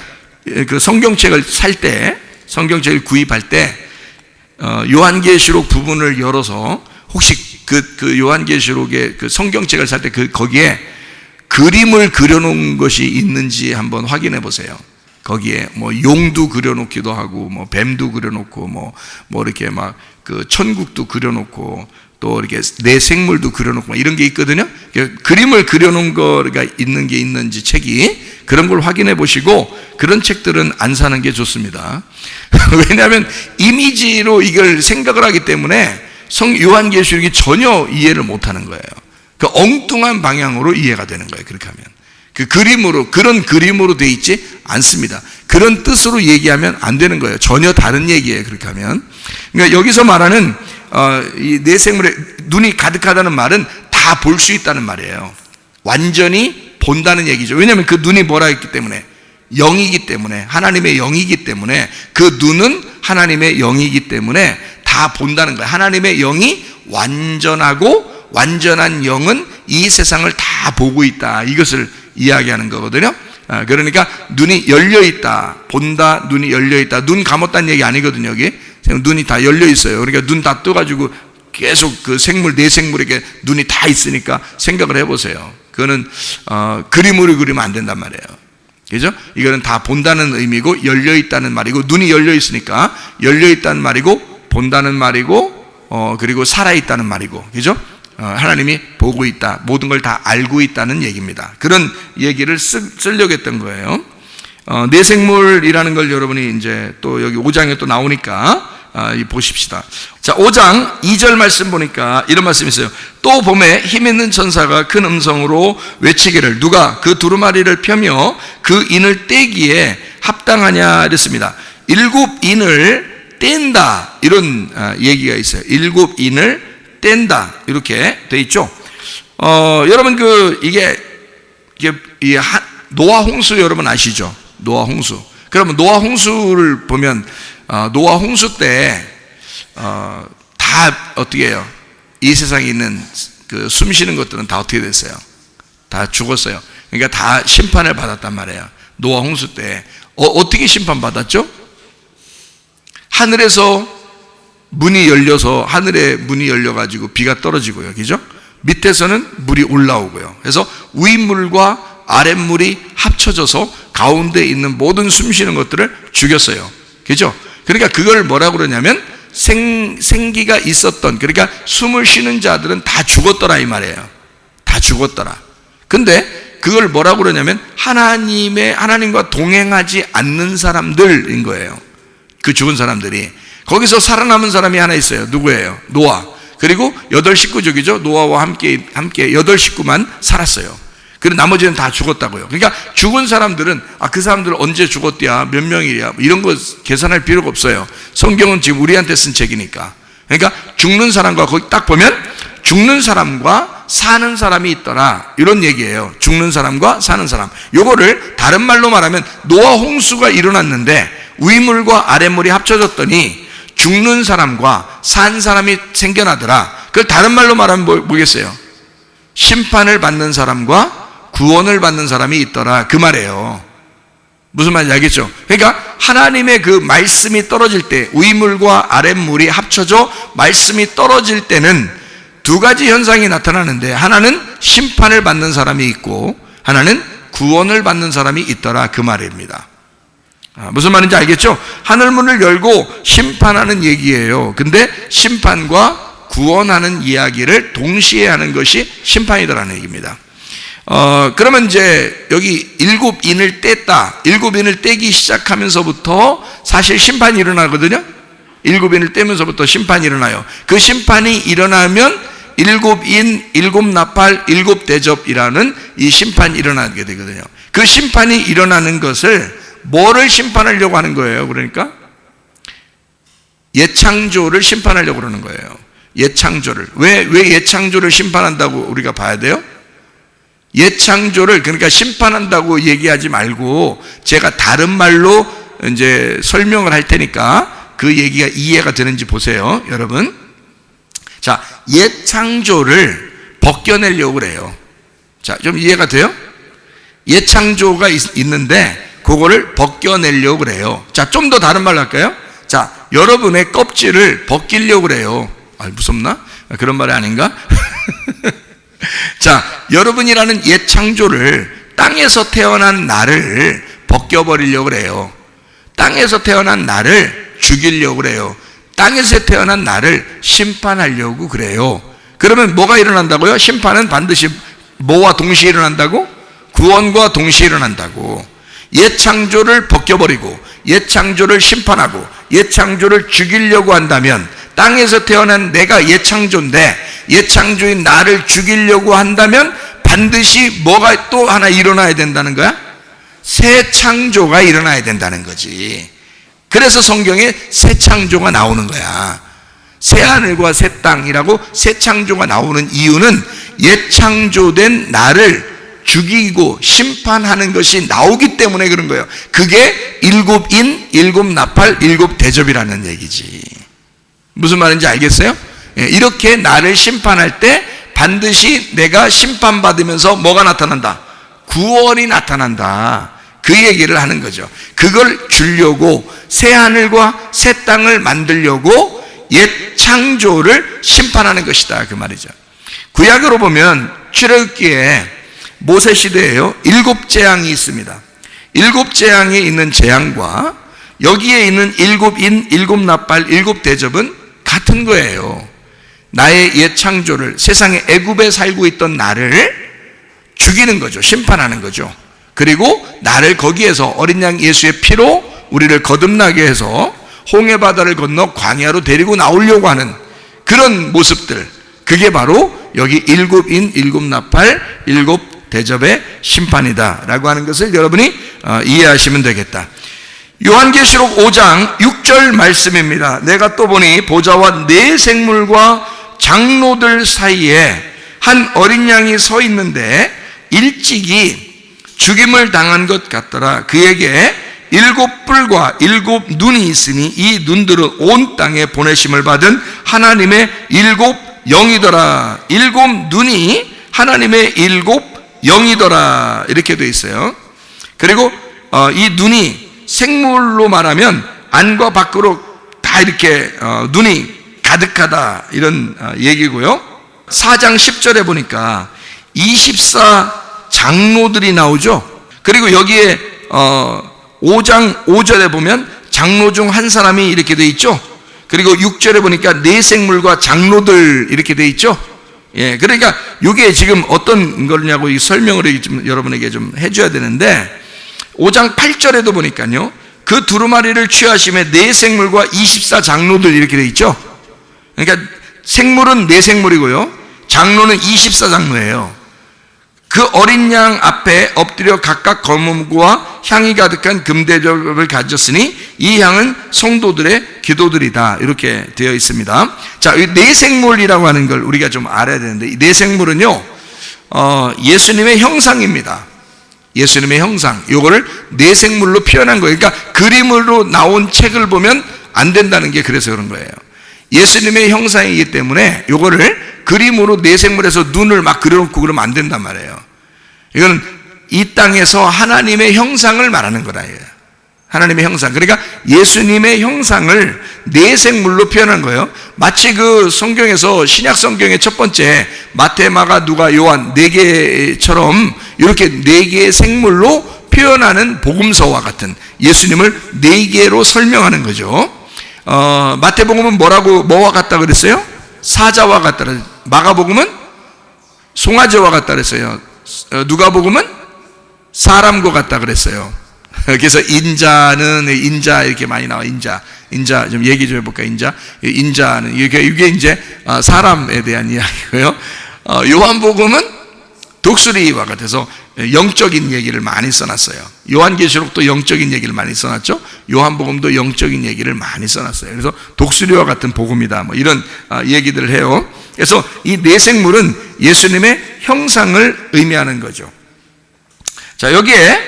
그 성경책을 살 때, 성경책을 구입할 때 요한계시록 부분을 열어서 혹시 그 요한계시록의 그 성경책을 살 때 거기에 그림을 그려놓은 것이 있는지 한번 확인해 보세요. 거기에 뭐 용도 그려놓기도 하고, 뭐 뱀도 그려놓고, 뭐 이렇게 막 그 천국도 그려놓고, 또 이렇게 내 생물도 그려놓고 이런 게 있거든요. 그림을 그려놓은 거가 있는 게 있는지 책이, 그런 걸 확인해 보시고 그런 책들은 안 사는 게 좋습니다. 왜냐하면 이미지로 이걸 생각을 하기 때문에 요한계시록이 전혀 이해를 못하는 거예요. 그 엉뚱한 방향으로 이해가 되는 거예요. 그렇게 하면 그 그림으로, 그런 그림으로 돼 있지 않습니다. 그런 뜻으로 얘기하면 안 되는 거예요. 전혀 다른 얘기예요, 그렇게 하면. 그러니까 여기서 말하는 이 네 생물의 눈이 가득하다는 말은 다 볼 수 있다는 말이에요. 완전히 본다는 얘기죠. 왜냐하면 그 눈이 뭐라 했기 때문에, 영이기 때문에, 하나님의 영이기 때문에, 그 눈은 하나님의 영이기 때문에 다 본다는 거예요. 하나님의 영이 완전하고 완전한 영은 이 세상을 다 보고 있다, 이것을 이야기하는 거거든요. 그러니까 눈이 열려있다, 본다, 눈이 열려있다. 눈 감았다는 얘기 아니거든요. 여기 눈이 다 열려있어요. 그러니까 눈 다 떠가지고 계속 그 생물, 네 생물에게 눈이 다 있으니까 생각을 해보세요. 그거는 그림으로 그리면 안 된단 말이에요. 그죠? 이거는 다 본다는 의미고 열려있다는 말이고, 눈이 열려있으니까 열려있다는 말이고, 본다는 말이고, 그리고 살아있다는 말이고, 그죠? 하나님이 보고 있다, 모든 걸 다 알고 있다는 얘기입니다. 그런 얘기를 쓰려고 했던 거예요. 내생물이라는 걸 여러분이 이제 또 여기 5장에 또 나오니까 보십시다. 자, 5장 2절 말씀 보니까 이런 말씀이 있어요. 또 봄에 힘있는 천사가 큰 음성으로 외치기를, 누가 그 두루마리를 펴며 그 인을 떼기에 합당하냐 이랬습니다. 7 인을 뗀다, 이런 얘기가 있어요. 7 인을 뗀다, 이렇게 돼 있죠. 여러분 이게 노아 홍수 여러분 아시죠? 노아 홍수. 그러면 노아 홍수를 보면 노아 홍수 때 다 어떻게 해요? 이 세상에 있는 그 숨 쉬는 것들은 다 어떻게 됐어요? 다 죽었어요. 그러니까 다 심판을 받았단 말이에요. 노아 홍수 때 어떻게 심판받았죠? 하늘에서 문이 열려서, 하늘에 문이 열려가지고 비가 떨어지고요, 그죠? 밑에서는 물이 올라오고요. 그래서 위물과 아랫물이 합쳐져서 가운데 있는 모든 숨쉬는 것들을 죽였어요, 그죠? 그러니까 그걸 뭐라고 그러냐면 생기가 있었던, 그러니까 숨을 쉬는 자들은 다 죽었더라, 이 말이에요. 다 죽었더라. 근데 그걸 뭐라고 그러냐면 하나님과 동행하지 않는 사람들인 거예요. 그 죽은 사람들이. 거기서 살아남은 사람이 하나 있어요. 누구예요? 노아. 그리고 8식구족이죠. 노아와 함께 8식구만 살았어요. 그리고 나머지는 다 죽었다고요. 그러니까 죽은 사람들은 그 사람들은 언제 죽었대야, 몇 명이야, 이런 거 계산할 필요가 없어요. 성경은 지금 우리한테 쓴 책이니까. 그러니까 죽는 사람과, 거기 딱 보면 죽는 사람과 사는 사람이 있더라, 이런 얘기예요. 죽는 사람과 사는 사람. 요거를 다른 말로 말하면 노아 홍수가 일어났는데 위물과 아랫물이 합쳐졌더니 죽는 사람과 산 사람이 생겨나더라. 그걸 다른 말로 말하면 뭐겠어요? 심판을 받는 사람과 구원을 받는 사람이 있더라, 그 말이에요. 무슨 말인지 알겠죠? 그러니까 하나님의 그 말씀이 떨어질 때, 위물과 아랫물이 합쳐져 말씀이 떨어질 때는 두 가지 현상이 나타나는데, 하나는 심판을 받는 사람이 있고 하나는 구원을 받는 사람이 있더라, 그 말입니다. 무슨 말인지 알겠죠? 하늘문을 열고 심판하는 얘기예요. 근데 심판과 구원하는 이야기를 동시에 하는 것이 심판이더라는 얘기입니다. 그러면 이제 여기 7인을 뗐다. 7인을 떼기 시작하면서부터 사실 심판이 일어나거든요. 7인을 떼면서부터 심판이 일어나요. 그 심판이 일어나면 7인, 7나팔, 7대접이라는 이 심판이 일어나게 되거든요. 그 심판이 일어나는 것을 뭐를 심판하려고 하는 거예요? 그러니까 예창조를 심판하려고 그러는 거예요. 예창조를. 왜 예창조를 심판한다고 우리가 봐야 돼요? 예창조를, 그러니까 심판한다고 얘기하지 말고 제가 다른 말로 이제 설명을 할 테니까 그 얘기가 이해가 되는지 보세요, 여러분. 자, 예창조를 벗겨내려고 그래요. 자, 좀 이해가 돼요? 예창조가 있는데 그거를 벗겨내려고 그래요. 자, 좀 더 다른 말로 할까요? 자, 여러분의 껍질을 벗기려고 그래요. 무섭나? 그런 말이 아닌가? 자, 여러분이라는 예창조를, 땅에서 태어난 나를 벗겨버리려고 그래요. 땅에서 태어난 나를 죽이려고 그래요. 땅에서 태어난 나를 심판하려고 그래요. 그러면 뭐가 일어난다고요? 심판은 반드시 뭐와 동시에 일어난다고? 구원과 동시에 일어난다고. 예창조를 벗겨버리고 예창조를 심판하고 예창조를 죽이려고 한다면, 땅에서 태어난 내가 예창조인데 예창조인 나를 죽이려고 한다면 반드시 뭐가 또 하나 일어나야 된다는 거야? 새 창조가 일어나야 된다는 거지. 그래서 성경에 새 창조가 나오는 거야. 새 하늘과 새 땅이라고 새 창조가 나오는 이유는 예창조된 나를 죽이고 심판하는 것이 나오기 때문에 그런 거예요. 그게 7인, 7나팔, 7대접이라는 얘기지. 무슨 말인지 알겠어요? 이렇게 나를 심판할 때 반드시 내가 심판받으면서 뭐가 나타난다? 구원이 나타난다. 그 얘기를 하는 거죠. 그걸 주려고 새 하늘과 새 땅을 만들려고 옛 창조를 심판하는 것이다, 그 말이죠. 구약으로 보면 출애굽기에 모세 시대에요, 7재앙이 있습니다. 7재앙에 있는 재앙과 여기에 있는 7인, 7나팔, 7대접은 같은 거예요. 나의 옛 창조를, 세상에 애굽에 살고 있던 나를 죽이는 거죠. 심판하는 거죠. 그리고 나를 거기에서 어린 양 예수의 피로 우리를 거듭나게 해서 홍해 바다를 건너 광야로 데리고 나오려고 하는 그런 모습들, 그게 바로 여기 7인, 7나팔, 7대접의 심판이다 라고 하는 것을 여러분이 이해하시면 되겠다. 요한계시록 5장 6절 말씀입니다. 내가 또 보니 보좌와 네 생물과 장로들 사이에 한 어린 양이 서 있는데 일찍이 죽임을 당한 것 같더라. 그에게 7뿔과 7눈이 있으니 이 눈들은 온 땅에 보내심을 받은 하나님의 7영이더라. 7눈이 하나님의 7영이더라, 이렇게 되어 있어요. 그리고 이 눈이 생물로 말하면 안과 밖으로 다 이렇게 눈이 가득하다, 이런 얘기고요. 4장 10절에 보니까 24 장로들이 나오죠. 그리고 여기에 5장 5절에 보면 장로 중 한 사람이 이렇게 돼 있죠. 그리고 6절에 보니까 네 생물과 장로들 이렇게 돼 있죠. 예, 그러니까 이게 지금 어떤 거냐고 이 설명을 좀 여러분에게 좀 해줘야 되는데, 5장 8절에도 보니까요, 그 두루마리를 취하심에 네 생물과 24 장로들 이렇게 돼 있죠. 그러니까 생물은 네 생물이고요, 장로는 24장로예요. 그 어린 양 앞에 엎드려 각각 검음과 향이 가득한 금대접을 가졌으니 이 향은 성도들의 기도들이다. 이렇게 되어 있습니다. 자, 이 네 생물이라고 하는 걸 우리가 좀 알아야 되는데, 이 네 생물은요, 예수님의 형상입니다. 예수님의 형상. 요거를 네 생물로 표현한 거예요. 그러니까 그림으로 나온 책을 보면 안 된다는 게 그래서 그런 거예요. 예수님의 형상이기 때문에 요거를 그림으로 네 생물에서 눈을 막 그려놓고 그러면 안 된단 말이에요. 이건 이 땅에서 하나님의 형상을 말하는 거다. 하나님의 형상. 그러니까 예수님의 형상을 네 생물로 표현한 거예요. 마치 그 성경에서 신약 성경의 첫 번째 마태, 마가, 누가, 요한 네 개처럼 이렇게 네 개의 생물로 표현하는 복음서와 같은, 예수님을 네 개로 설명하는 거죠. 마태복음은 뭐와 같다 그랬어요? 사자와 같다. 마가복음은 송아지와 같다 그랬어요. 누가복음은 사람과 같다 그랬어요. 그래서 인자는, 인자 이렇게 많이 나와. 인자 좀 얘기 좀 해볼까? 인자는 이게 이제 사람에 대한 이야기고요. 요한복음은 독수리와 같아서 영적인 얘기를 많이 써놨어요. 요한계시록도 영적인 얘기를 많이 써놨죠. 요한복음도 영적인 얘기를 많이 써놨어요. 그래서 독수리와 같은 복음이다, 뭐 이런 얘기들을 해요. 그래서 이 네 생물은 예수님의 형상을 의미하는 거죠. 자, 여기에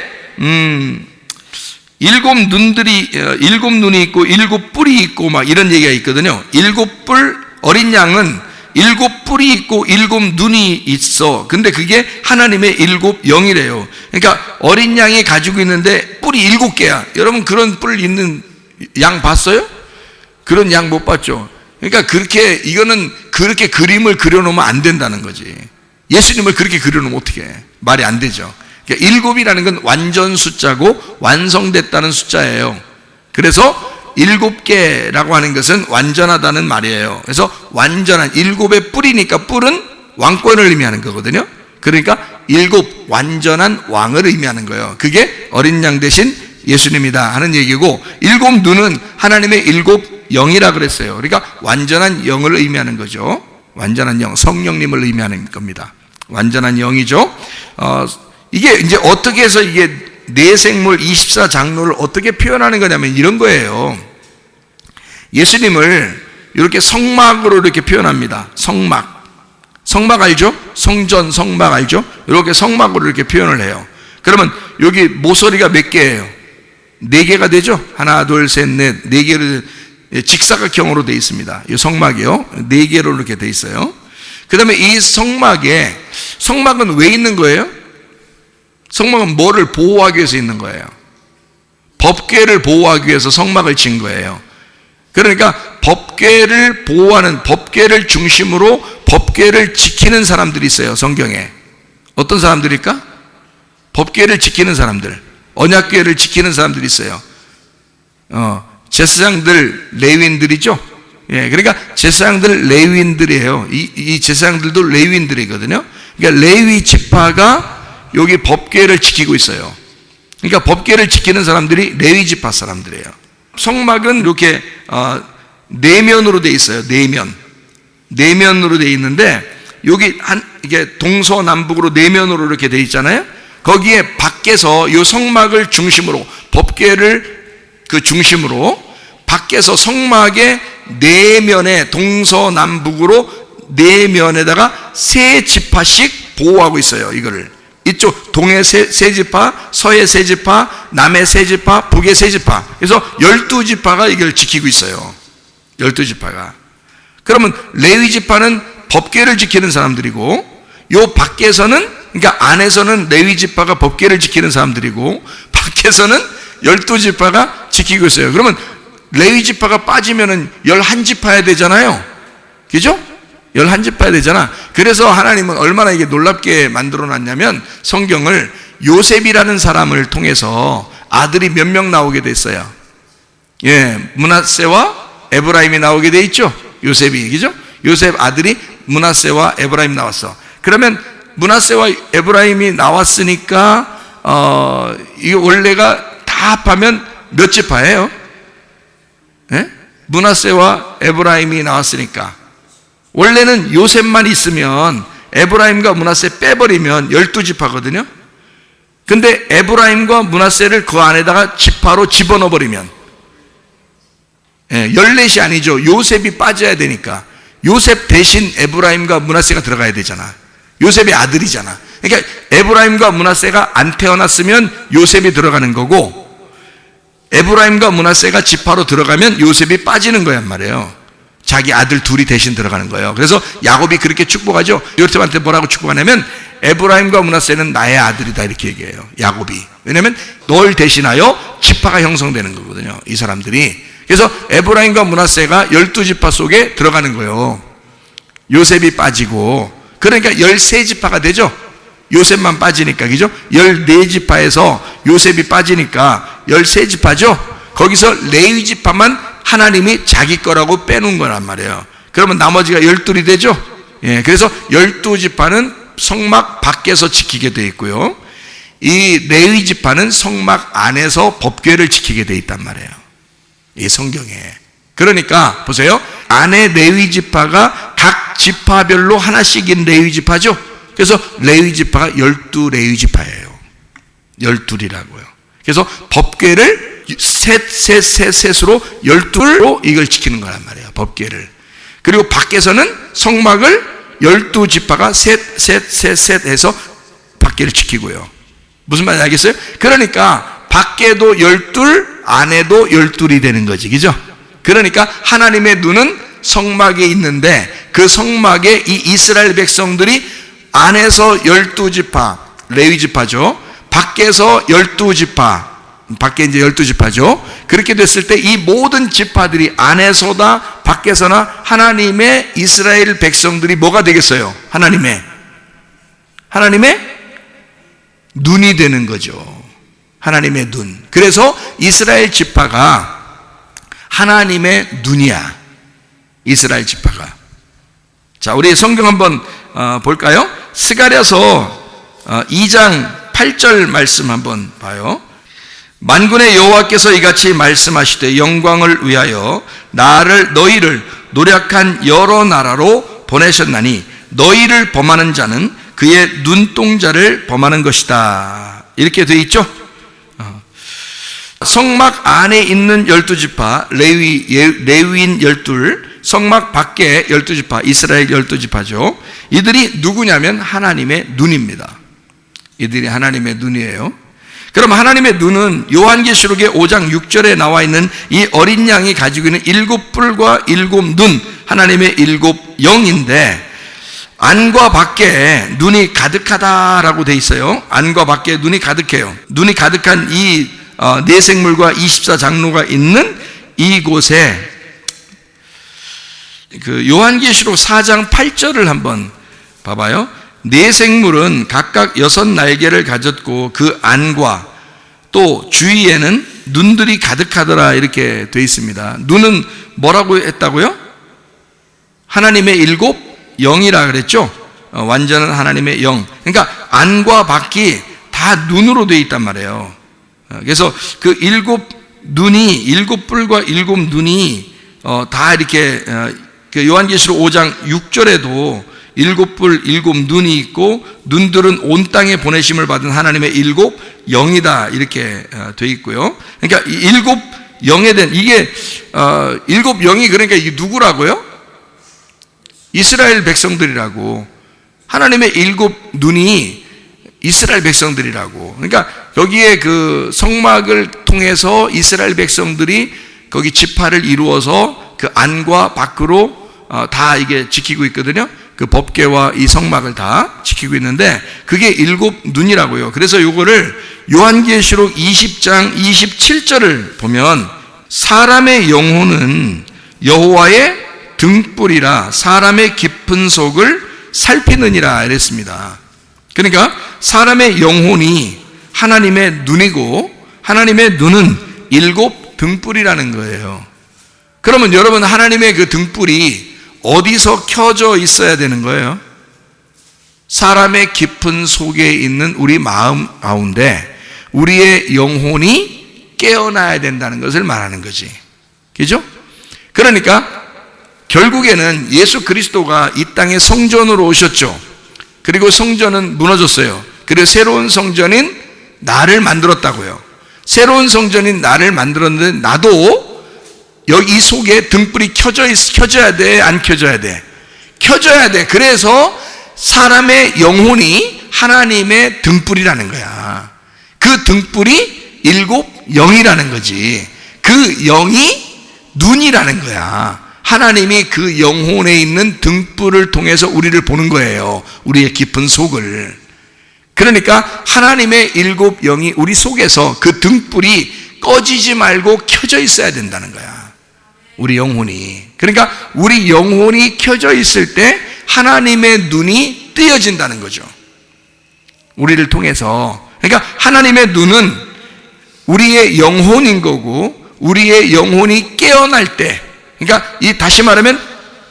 일곱 눈이 있고 일곱 뿔이 있고 막 이런 얘기가 있거든요. 일곱 뿔, 어린 양은 일곱 뿔이 있고 일곱 눈이 있어. 근데 그게 하나님의 일곱 영이래요. 그러니까 어린 양이 가지고 있는데 뿔이 일곱 개야. 여러분 그런 뿔 있는 양 봤어요? 그런 양 못 봤죠. 그러니까 이거는 그렇게 그림을 그려놓으면 안 된다는 거지. 예수님을 그렇게 그려놓으면 어떻게 해? 말이 안 되죠. 그러니까 일곱이라는 건 완전 숫자고 완성됐다는 숫자예요. 그래서 일곱 개라고 하는 것은 완전하다는 말이에요. 그래서 완전한, 일곱의 뿔이니까 뿔은 왕권을 의미하는 거거든요. 그러니까 일곱 완전한 왕을 의미하는 거예요. 그게 어린 양 대신 예수님이다 하는 얘기고, 일곱 눈은 하나님의 일곱 영이라 그랬어요. 그러니까 완전한 영을 의미하는 거죠. 완전한 영, 성령님을 의미하는 겁니다. 완전한 영이죠. 이게 이제 어떻게 해서 이게 네 생물 24장로를 어떻게 표현하는 거냐면 이런 거예요. 예수님을 이렇게 성막으로 이렇게 표현합니다. 성막 알죠? 성전 성막 알죠? 이렇게 성막으로 이렇게 표현을 해요. 그러면 여기 모서리가 몇 개예요? 네 개가 되죠? 하나, 둘, 셋, 넷, 네 개로 직사각형으로 되어 있습니다. 이 성막이요. 네 개로 이렇게 되어 있어요. 그 다음에 이 성막은 왜 있는 거예요? 성막은 뭐를 보호하기 위해서 있는 거예요? 법궤를 보호하기 위해서 성막을 친 거예요. 그러니까 법궤를 보호하는, 법궤를 중심으로 법궤를 지키는 사람들이 있어요. 성경에. 어떤 사람들일까? 법궤를 지키는 사람들, 언약궤를 지키는 사람들이 있어요. 제사장들, 레위인들이죠. 예, 그러니까 제사장들, 레위인들이에요. 이 제사장들도 레위인들이거든요. 그러니까 레위 지파가 여기 법궤를 지키고 있어요. 그러니까 법궤를 지키는 사람들이 레위 지파 사람들이에요. 성막은 이렇게 내면으로 돼 있어요. 내면으로 돼 있는데, 여기 이게 동서남북으로 내면으로 이렇게 돼 있잖아요. 거기에 밖에서 이 성막을 중심으로, 법궤를 그 중심으로 밖에서 성막의 내면에, 동서남북으로 내면에다가 세 지파씩 보호하고 있어요. 이거를 이쪽 동의 세 지파, 서의 세 지파, 남의 세 지파, 북의 세 지파. 그래서 12지파가 이걸 지키고 있어요. 12지파가. 그러면 레위 지파는 법궤를 지키는 사람들이고, 요 밖에서는, 그러니까 안에서는 레위 지파가 법궤를 지키는 사람들이고, 밖에서는 12지파가 지키고 있어요. 그러면 레위 지파가 빠지면은 11지파야 되잖아요. 그죠? 11지파야 되잖아. 그래서 하나님은 얼마나 이게 놀랍게 만들어 놨냐면, 성경을 요셉이라는 사람을 통해서 아들이 몇 명 나오게 됐어요. 예, 므낫세와 에브라임이 나오게 돼 있죠. 요셉이, 그죠? 요셉 아들이 므낫세와 에브라임 나왔어. 그러면 므낫세와 에브라임이 나왔으니까 이 원래가 다 합하면 몇 지파예요? 예? 므낫세와 에브라임이 나왔으니까 원래는 요셉만 있으면 에브라임과 므낫세 빼버리면 12지파거든요. 근데 에브라임과 므낫세를 그 안에다가 지파로 집어넣어버리면 14이 아니죠. 요셉이 빠져야 되니까 요셉 대신 에브라임과 므낫세가 들어가야 되잖아. 요셉의 아들이잖아. 그러니까 에브라임과 므낫세가 안 태어났으면 요셉이 들어가는 거고, 에브라임과 므낫세가 지파로 들어가면 요셉이 빠지는 거란 말이에요. 자기 아들 둘이 대신 들어가는 거예요. 그래서 야곱이 그렇게 축복하죠. 요셉한테 뭐라고 축복하냐면 에브라임과 므낫세는 나의 아들이다 이렇게 얘기해요, 야곱이. 왜냐하면 널 대신하여 지파가 형성되는 거거든요, 이 사람들이. 그래서 에브라임과 므낫세가 12지파 속에 들어가는 거예요. 요셉이 빠지고, 그러니까 13지파가 되죠. 요셉만 빠지니까, 그죠? 14지파에서 요셉이 빠지니까 13지파죠. 거기서 레위지파만 하나님이 자기 거라고 빼놓은 거란 말이에요. 그러면 나머지가 12이 되죠. 그래서 12지파는 성막 밖에서 지키게 돼 있고요, 이 레위지파는 성막 안에서 법궤를 지키게 돼 있단 말이에요, 이 성경에. 그러니까 보세요, 안에 레위지파가 각 지파별로 하나씩인 레위지파죠. 그래서 레위지파가 12레위지파예요. 12이라고요. 그래서 법궤를 셋으로 12로 이걸 지키는 거란 말이에요, 법궤를. 그리고 밖에서는 성막을 12지파가 셋 해서 밖궤를 지키고요. 무슨 말인지 알겠어요? 그러니까 밖에도 12, 안에도 12이 되는 거지, 그죠? 그러니까 하나님의 눈은 성막에 있는데 그 성막에 이 이스라엘 백성들이 안에서 12지파, 레위지파죠. 밖에서 12지파, 밖에 이제 12지파죠. 그렇게 됐을 때 이 모든 지파들이 안에서나 밖에서나 하나님의 이스라엘 백성들이 뭐가 되겠어요? 하나님의 눈이 되는 거죠. 하나님의 눈. 그래서 이스라엘 지파가 하나님의 눈이야, 이스라엘 지파가. 자, 우리 성경 한번 볼까요? 스가랴서 2장 8절 말씀 한번 봐요. 만군의 여호와께서 이같이 말씀하시되 영광을 위하여 너희를 노력한 여러 나라로 보내셨나니 너희를 범하는 자는 그의 눈동자를 범하는 것이다. 이렇게 되어 있죠. 성막 안에 있는 12지파, 레위인 12, 성막 밖에 12지파, 이스라엘 12지파죠. 이들이 누구냐면 하나님의 눈입니다. 이들이 하나님의 눈이에요. 그럼 하나님의 눈은 요한계시록의 5장 6절에 나와 있는 이 어린 양이 가지고 있는 7뿔과 7눈, 하나님의 7영인데 안과 밖에 눈이 가득하다라고 돼 있어요. 안과 밖에 눈이 가득해요. 눈이 가득한 이 내생물과 24장로가 있는 이곳에 그 요한계시록 4장 8절을 한번 봐봐요. 내생물은 각각 6날개를 가졌고 그 안과 또 주위에는 눈들이 가득하더라 이렇게 되어 있습니다. 눈은 뭐라고 했다고요? 하나님의 7영이라 그랬죠. 완전한 하나님의 영. 그러니까 안과 밖이 다 눈으로 되어 있단 말이에요. 그래서 그 7눈이, 7뿔과 7눈이 다 이렇게 그 요한계시록 5장 6절에도 7뿔 7눈이 있고 눈들은 온 땅에 보내심을 받은 하나님의 7영이다 이렇게 되어 있고요. 그러니까 7영에 대한 이게 7영이 그러니까 이게 누구라고요? 이스라엘 백성들이라고. 하나님의 7눈이 이스라엘 백성들이라고. 그러니까 여기에 그 성막을 통해서 이스라엘 백성들이 거기 지파를 이루어서 그 안과 밖으로 다 이게 지키고 있거든요. 그 법궤와 이 성막을 다 지키고 있는데 그게 7눈이라고요. 그래서 요거를 요한계시록 20장 27절을 보면 사람의 영혼은 여호와의 등불이라 사람의 깊은 속을 살피느니라 이랬습니다. 그러니까 사람의 영혼이 하나님의 눈이고 하나님의 눈은 7등불이라는 거예요. 그러면 여러분 하나님의 그 등불이 어디서 켜져 있어야 되는 거예요? 사람의 깊은 속에 있는 우리 마음 가운데 우리의 영혼이 깨어나야 된다는 것을 말하는 거지. 그죠? 그러니까 결국에는 예수 그리스도가 이 땅에 성전으로 오셨죠. 그리고 성전은 무너졌어요. 그리고 새로운 성전인 나를 만들었다고요. 새로운 성전인 나를 만들었는데 나도 여기 속에 등불이 켜져야 돼? 안 켜져야 돼? 켜져야 돼. 그래서 사람의 영혼이 하나님의 등불이라는 거야. 그 등불이 7 영이라는 거지. 그 영이 눈이라는 거야. 하나님이 그 영혼에 있는 등불을 통해서 우리를 보는 거예요. 우리의 깊은 속을. 그러니까 하나님의 7 영이 우리 속에서 그 등불이 꺼지지 말고 켜져 있어야 된다는 거야. 우리 영혼이. 그러니까 우리 영혼이 켜져 있을 때 하나님의 눈이 뜨여진다는 거죠. 우리를 통해서. 그러니까 하나님의 눈은 우리의 영혼인 거고, 우리의 영혼이 깨어날 때, 그러니까 다시 말하면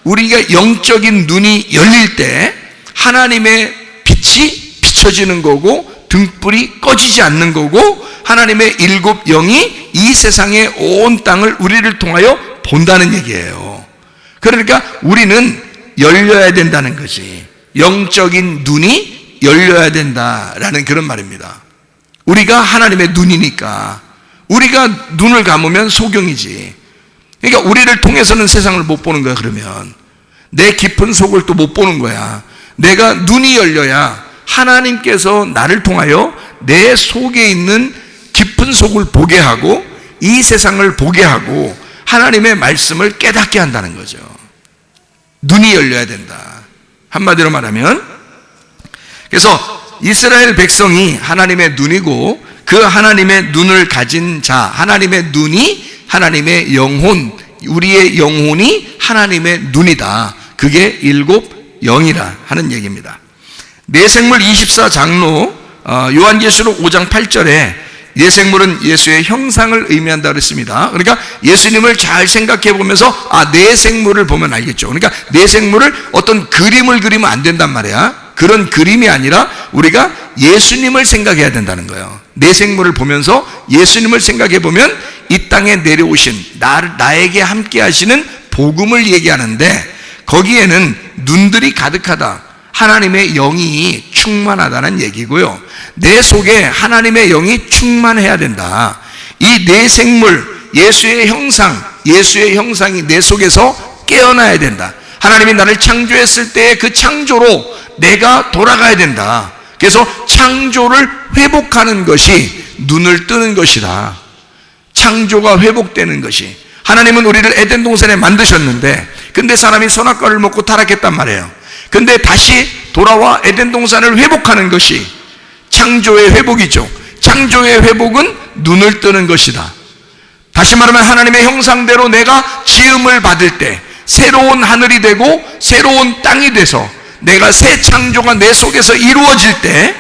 우리가 영적인 눈이 열릴 때 하나님의 빛이 비춰지는 거고, 등불이 꺼지지 않는 거고, 하나님의 7 영이 이 세상의 온 땅을 우리를 통하여 본다는 얘기예요. 그러니까 우리는 열려야 된다는 거지. 영적인 눈이 열려야 된다라는 그런 말입니다. 우리가 하나님의 눈이니까. 우리가 눈을 감으면 소경이지. 그러니까 우리를 통해서는 세상을 못 보는 거야. 그러면 내 깊은 속을 또 못 보는 거야. 내가 눈이 열려야 하나님께서 나를 통하여 내 속에 있는 깊은 속을 보게 하고, 이 세상을 보게 하고, 하나님의 말씀을 깨닫게 한다는 거죠. 눈이 열려야 된다. 한마디로 말하면, 그래서 이스라엘 백성이 하나님의 눈이고, 그 하나님의 눈을 가진 자, 하나님의 눈이 하나님의 영혼, 우리의 영혼이 하나님의 눈이다. 그게 7 영이라 하는 얘기입니다. 내생물 24장로 요한계시록 5장 8절에 내생물은 예수의 형상을 의미한다고 그랬습니다. 그러니까 예수님을 잘 생각해 보면서 내생물을 보면 알겠죠. 그러니까 내생물을 어떤 그림을 그리면 안 된단 말이야. 그런 그림이 아니라 우리가 예수님을 생각해야 된다는 거예요. 내생물을 보면서 예수님을 생각해 보면 이 땅에 내려오신 나에게 함께 하시는 복음을 얘기하는데, 거기에는 눈들이 가득하다. 하나님의 영이 충만하다는 얘기고요. 내 속에 하나님의 영이 충만해야 된다. 이 내생물, 예수의 형상이 내 속에서 깨어나야 된다. 하나님이 나를 창조했을 때의 그 창조로 내가 돌아가야 된다. 그래서 창조를 회복하는 것이 눈을 뜨는 것이다. 창조가 회복되는 것이. 하나님은 우리를 에덴 동산에 만드셨는데, 근데 사람이 선악과를 먹고 타락했단 말이에요. 근데 다시 돌아와 에덴 동산을 회복하는 것이 창조의 회복이죠. 창조의 회복은 눈을 뜨는 것이다. 다시 말하면 하나님의 형상대로 내가 지음을 받을 때 새로운 하늘이 되고 새로운 땅이 돼서 내가 새 창조가 내 속에서 이루어질 때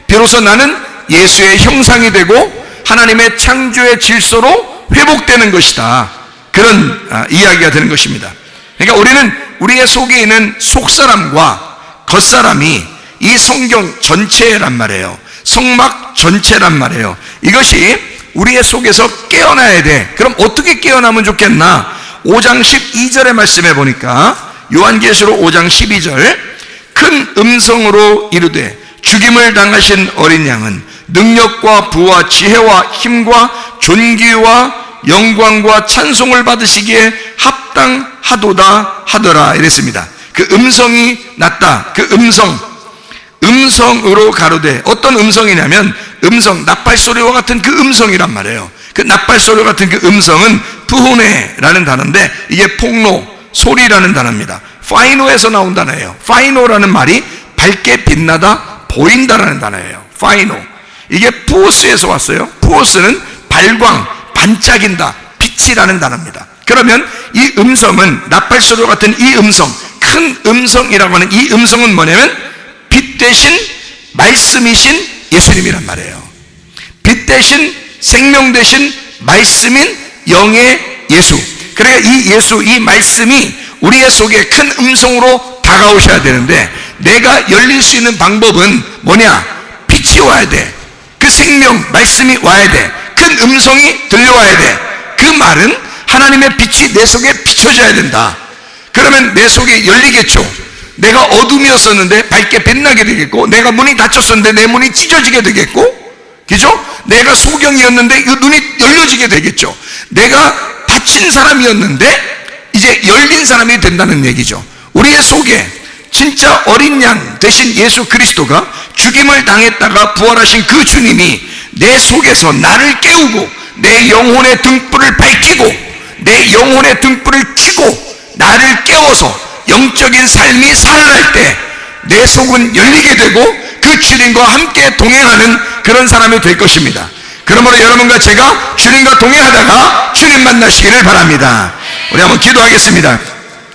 비로소 나는 예수의 형상이 되고 하나님의 창조의 질서로 회복되는 것이다. 그런 이야기가 되는 것입니다. 그러니까 우리는 우리의 속에 있는 속사람과 겉사람이 이 성경 전체란 말이에요. 성막 전체란 말이에요. 이것이 우리의 속에서 깨어나야 돼. 그럼 어떻게 깨어나면 좋겠나? 5장 12절의 말씀에 보니까, 요한계시록 5장 12절, 큰 음성으로 이르되 죽임을 당하신 어린 양은 능력과 부와 지혜와 힘과 존귀와 영광과 찬송을 받으시기에 합당하도다 하더라 이랬습니다. 그 음성이 났다. 그 음성으로 가로되, 어떤 음성이냐면 나팔소리와 같은 그 음성이란 말이에요. 그 나팔소리 같은 그 음성은 푸후네라는 단어인데, 이게 폭로, 소리라는 단어입니다. 파이노에서 나온 단어예요. 파이노라는 말이 밝게 빛나다, 보인다라는 단어예요. 파이노. 이게 푸오스에서 왔어요. 푸오스는 발광, 반짝인다, 빛이라는 단어입니다. 그러면 이 음성은, 나팔소리와 같은 이 음성, 큰 음성이라고 하는 이 음성은 뭐냐면 빛 대신 말씀이신 예수님이란 말이에요. 빛 대신 생명 대신 말씀인 영의 예수. 그러니까 이 예수, 이 말씀이 우리의 속에 큰 음성으로 다가오셔야 되는데, 내가 열릴 수 있는 방법은 뭐냐? 빛이 와야 돼. 그 생명, 말씀이 와야 돼. 큰 음성이 들려와야 돼. 그 말은 하나님의 빛이 내 속에 비춰져야 된다. 그러면 내 속이 열리겠죠. 내가 어둠이었었는데 밝게 빛나게 되겠고, 내가 문이 닫혔었는데 내 문이 찢어지게 되겠고, 그죠? 내가 소경이었는데 그 눈이 열려지게 되겠죠. 내가 닫힌 사람이었는데 이제 열린 사람이 된다는 얘기죠. 우리의 속에 진짜 어린 양 되신 예수 그리스도가 죽임을 당했다가 부활하신 그 주님이 내 속에서 나를 깨우고 내 영혼의 등불을 밝히고 내 영혼의 등불을 켜고 나를 깨워서 영적인 삶이 살아날 때 내 속은 열리게 되고 그 주님과 함께 동행하는 그런 사람이 될 것입니다. 그러므로 여러분과 제가 주님과 동행하다가 주님 만나시기를 바랍니다. 우리 한번 기도하겠습니다.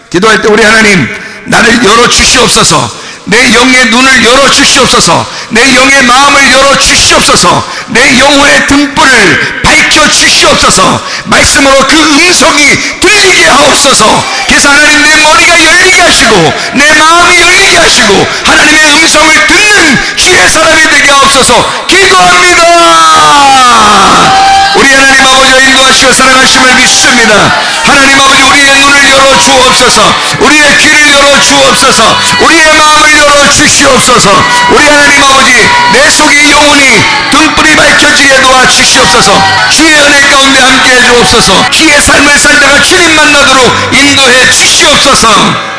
기도할 때 우리 하나님, 나를 열어주시옵소서. 내 영의 눈을 열어주시옵소서. 내 영의 마음을 열어주시옵소서. 내 영혼의 등불을 밝혀주시옵소서. 말씀으로 그 음성이 들리게 하옵소서. 그래서 하나님, 내 머리가 열리게 하시고 내 마음이 열리게 하시고 하나님의 음성을 듣는 주의 사람이 되게 하옵소서. 기도합니다. 우리 하나님 아버지와 인도하시고 사랑하심을 믿습니다. 하나님 아버지, 우리의 눈을 열어주옵소서. 우리의 귀를 열어주옵소서. 우리의 마음을 열어주시옵소서. 우리 하나님 아버지, 내 속의 영혼이 등불이 밝혀지게 도와주시옵소서. 주의 은혜 가운데 함께해 주옵소서. 주의 삶을 살다가 주님 만나도록 인도해 주시옵소서.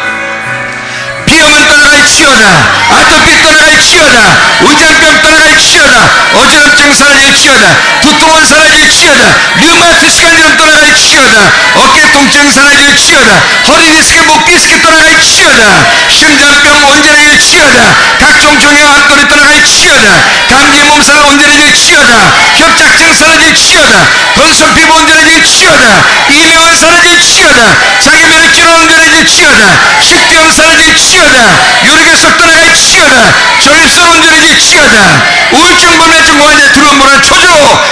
비염은 떠나갈지어다. 아토피 떠나갈지어다. 우장병 떠나갈지어다. 어지럼증 사라질지어다. 두통은 사라질지어다. 류마티스 관절 떠나갈지어다. 어깨 통증 사라질지어다. 허리 디스크, 목 디스크 떠나갈지어다. 심장병 온전해질지어다. 각종 종양 암거리 떠나갈지어다. 감기 몸살 온전해질지어다. 협착증 사라질지어다. 건성 피부 온전해질지어다. 이명은 사라질지어다. 자기면역질 온전해질지어다. 식병 사라질지어다. 요리결석 떠나갈지어다. 전립선 온전해질지어다. 우울증, 불면증, 고환자, 두려움보란 초조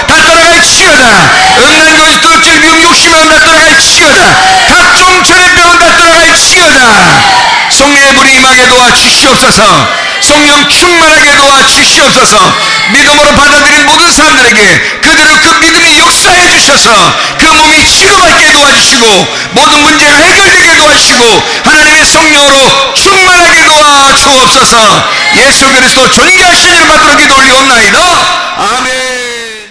다 떠나갈지어다. 음란교지, 도둑질, 미용, 욕심은 다 떠나갈지어다. 각종 전염병은 다 떠나갈지어다. 성령의 불이 임하게 도와주시옵소서. 성령 충만하게 도와주시옵소서. 믿음으로 받아들인 모든 사람들에게 그대로 그 믿음이 역사해 주셔서 그 몸이 치료받게 도와주시고 모든 문제가 해결되게 도와주시고 하나님의 성령으로 충만하게 도와주옵소서. 예수 그리스도 존귀하신 이름 받들어 기도 올리옵나이다. 아멘.